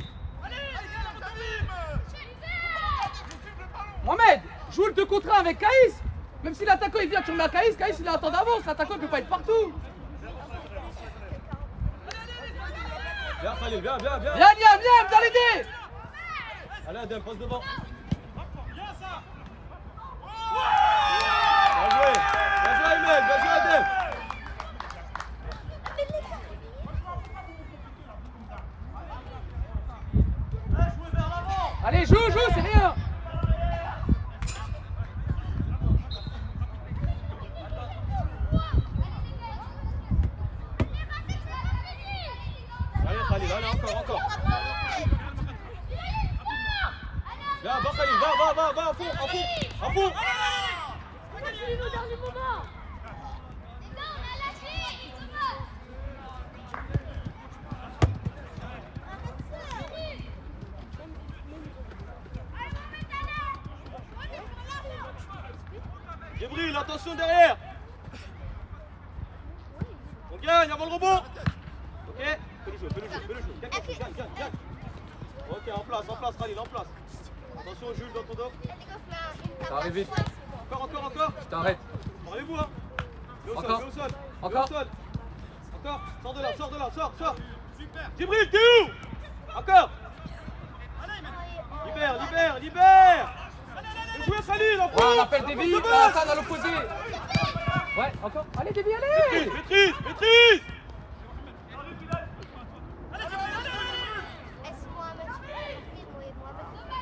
Mohamed, joue le 2 2 contre 1 avec Caïs. Même si l'attaquant il vient, tu remets à Caïs, Caïs il a un temps d'avance, l'attaquant il peut pas être partout. Viens Khalil, viens, viens, viens. Viens, viens l'aider. Allez Adem, passe devant. Bien joué Ahmed, bien joué Adem. Allez, joue, c'est rien. Allez Khalil, allez encore. Viens, va Khalil, va, à fond. Continue au dernier moment. Djibril, attention derrière. On gagne avant le rebond. Ok, fais le jeu. Gagne. Ok, en place Khalil, en place. Attention Jules dans ton dos. Ça arrive vite. Encore. Je t'arrête. Parlez-vous hein. Mets au Encore. sol. Encore. Encore. Sors de là. Djibril, t'es où? Encore. Libère. Jouez Khalil, en Ouais, on appelle Davy, Hassan à l'opposé. Ouais, encore. Allez Davy, allez. Maîtrise. Davy.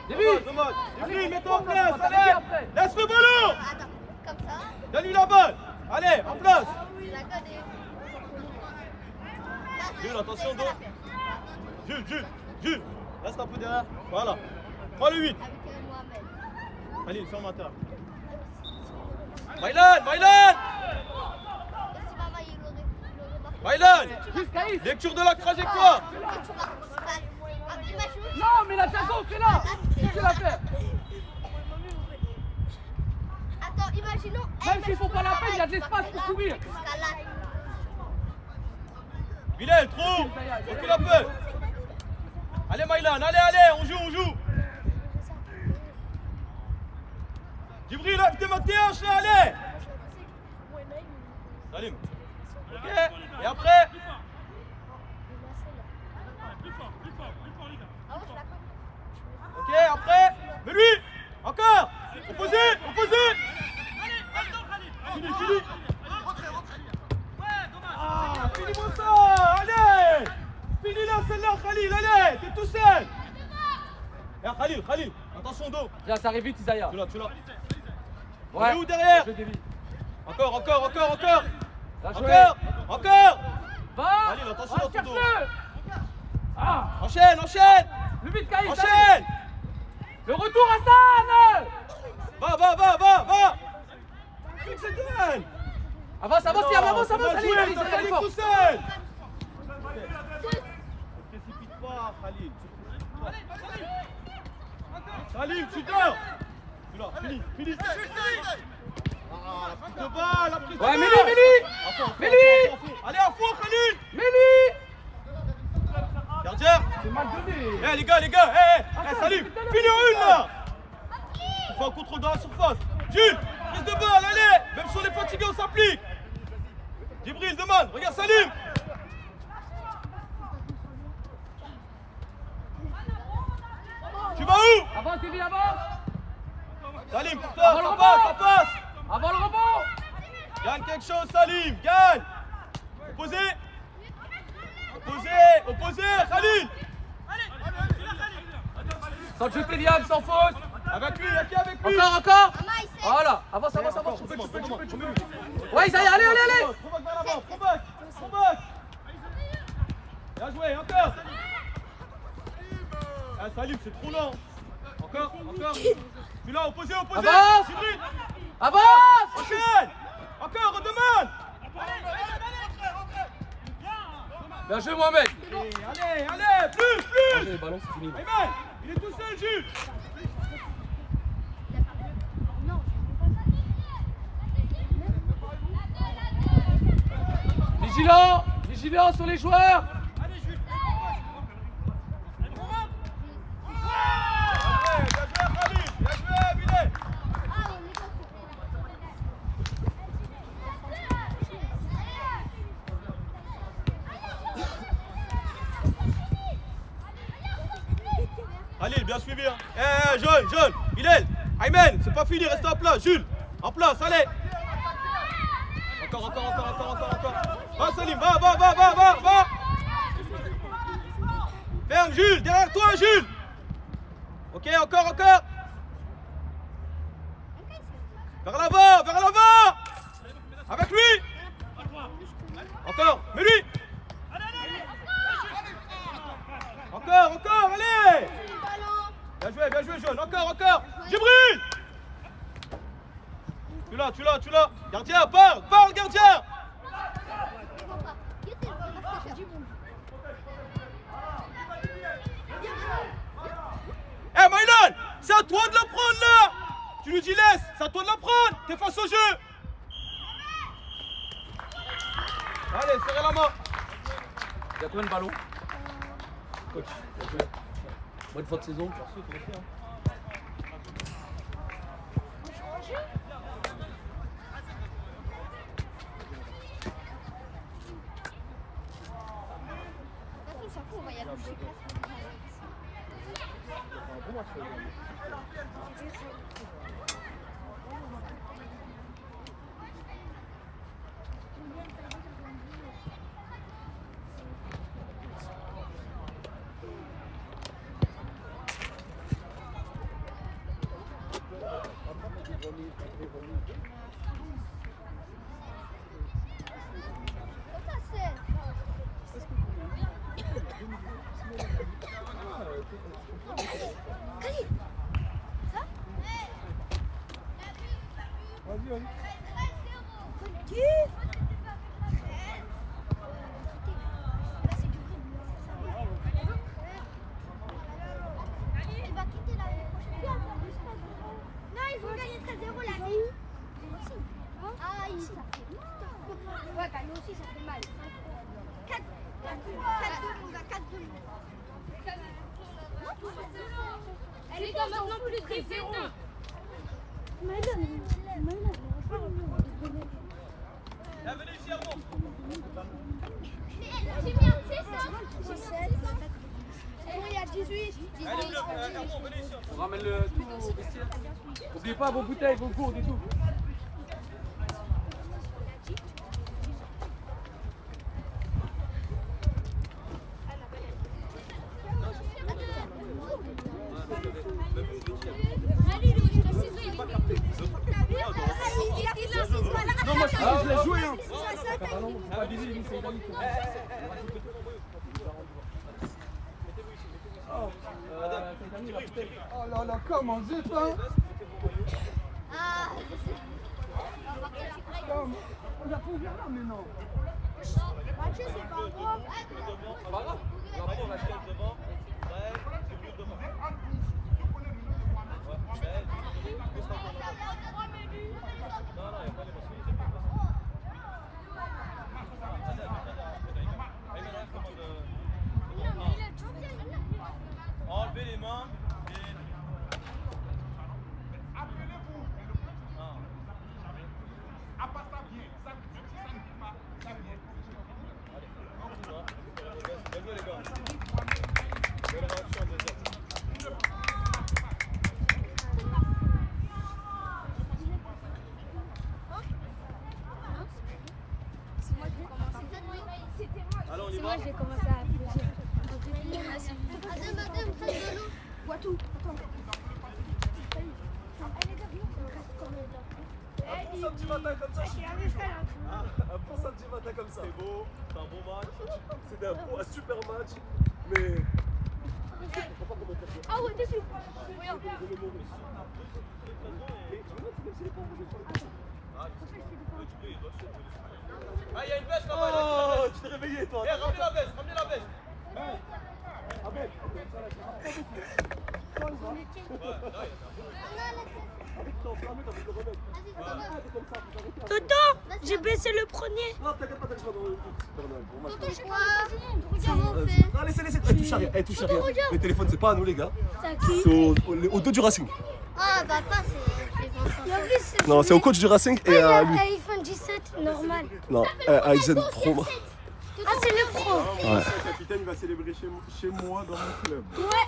Djibril, mets-toi en place, allez. Laisse le ballon. Comme ça. Donne-lui la balle. Allez, en place. Jules, attention dos. Jules. Reste un peu derrière. Voilà. Prends le 8. Avec Mohamed. Khalil, ferme à terre. Maïlan. Et si maman il aurait marqué. Maïlan. Juste Caïs. Lecture de la trajectoire. Non, mais l'attaquant, fais-la. Qu'est-ce qu'il va faire? Attends, imaginons. Même s'ils font pas la peine, il y a de l'espace pour courir. Bilal, trop. Recule un peu. Allez Maïlan, allez, on joue. Djibril, lève tes mains de TH là, allez. Salim. Ok, et après. Ok, après. Mais lui. Encore. Opposé. Fini. Ah, finis-moi ça, allez. Finis-la celle-là, Khalil, allez. T'es tout seul. Eh, Khalil, attention dos. Viens, ça arrive vite, Isaiah. Tu l'as. Ouais. Et où derrière? Je Davy. Encore. Bien joué. Encore. Va. Allez, attention Va, dans ton dos. cherche-le. Ah. Enchaîne. Le vite, Caïs. Enchaîne. Le retour, Hassan. Va. Fixe et gagne. Avance, Liam, avance, allez, Jouer, allez, t'as allez, Khalil fort. tout seul. Ne précipite pas, Khalil. Salim, tu dors. Tu l'as, fini. Ah, la prise de balle, la prise de balle. Ouais, mets-lui. Allez, à fond, Khalil. Mets-lui. Gardien. C'est mal donné. Eh les gars, Salim, finis en une là. On fait un contrôle dans la surface. Jules, prise de balle, allez. Même si on est fatigué, on s'applique. Djibril, demande, regarde Salim. Tu vas où? Avance, Davy, avance. Salim, pour toi, ça passe. Avant le rebond. Gagne quelque chose, Salim, gagne. Opposé, Khalil. Sans jeter Liam, sans faute. Avec lui, avec lui. Encore. Maman, il sait. Voilà, avance. Tu peux. Ouais, Isaiah, allez. Provoque vers l'avant, provoque. Bien joué, encore. Ah, Salim, c'est trop lent. Encore. Tu l'as opposé. Avance. Djibril. Avance. Enchaîne. Encore, redemande. Bien joué, Mohamed. Allez, plus. Le ballon, c'est fini. Ayman, il est tout seul, Jules. Vigilant sur les joueurs. Allez, Jules. Bien joué, Bilal. bien suivi. Hein. Jaune. Bilal, Ayman, c'est pas fini, restez en place. Jules, en place, allez. Encore. Va Salim, va. Ferme Jules, derrière toi Jules. Ok, encore. Vers l'avant. Avec lui. Encore, mais lui. Encore, allez. Bien joué, jaune, encore. Djibril. Tu l'as. Gardien, parle, gardien. Eh Mylan, c'est à toi de la prendre là. Tu lui dis laisse, c'est à toi de la prendre. T'es face au jeu. Allez, serrez la main. Il y a combien de ballons? Coach, bonne fin de saison. Elle est maintenant plus de défaite. Venez ici, Armand. J'ai mis un 6, hein. Il y a 18. Allez, Armand, venez ici. On ramène le tout au vestiaire. N'oubliez pas vos bouteilles, vos gourdes et tout. Non, moi je l'ai joué. Hein. Pas baiser les lycées d'Italie. Oh là là, comment zut, hein. Ah, Comme, on a pas ouvert là, mais non. c'est pas grave. C'est pas grave. Armand, la chaise devant. Ouais, c'est mieux devant. Enlevez les mains et... Appelez-vous. À part ça vient, ça ne vient pas, ça vient. Bien joué les gars. Belle réaction déjà. Allez, on y va. J'ai commencé à applaudir. Madame, près de l'eau. Bois tout. Un bon samedi matin comme ça, je suis tous les jours. Un bon samedi matin comme ça. C'est beau, c'est un bon match. C'était un super match, mais... Ah ouais, déçu. Ah, il y a une veste là-bas. Oh, tu t'es réveillé toi. Ramenez la veste, Toto, j'ai baissé le premier. Non, t'inquiète pas, t'inquiète pas. Toto, je sais pas. Regarde mon fait. Non, laissez. Elle touche à rien, elle touche à rien. Les téléphones, c'est pas à nous, les gars. C'est à qui? C'est au dos du Racing. Ah, bah pas, c'est Non, c'est au coach du Racing et à lui. iPhone 17, normal. Non, Aizen Pro. Ah, c'est le pro. Ouais. Le capitaine va célébrer chez moi dans mon club. Ouais,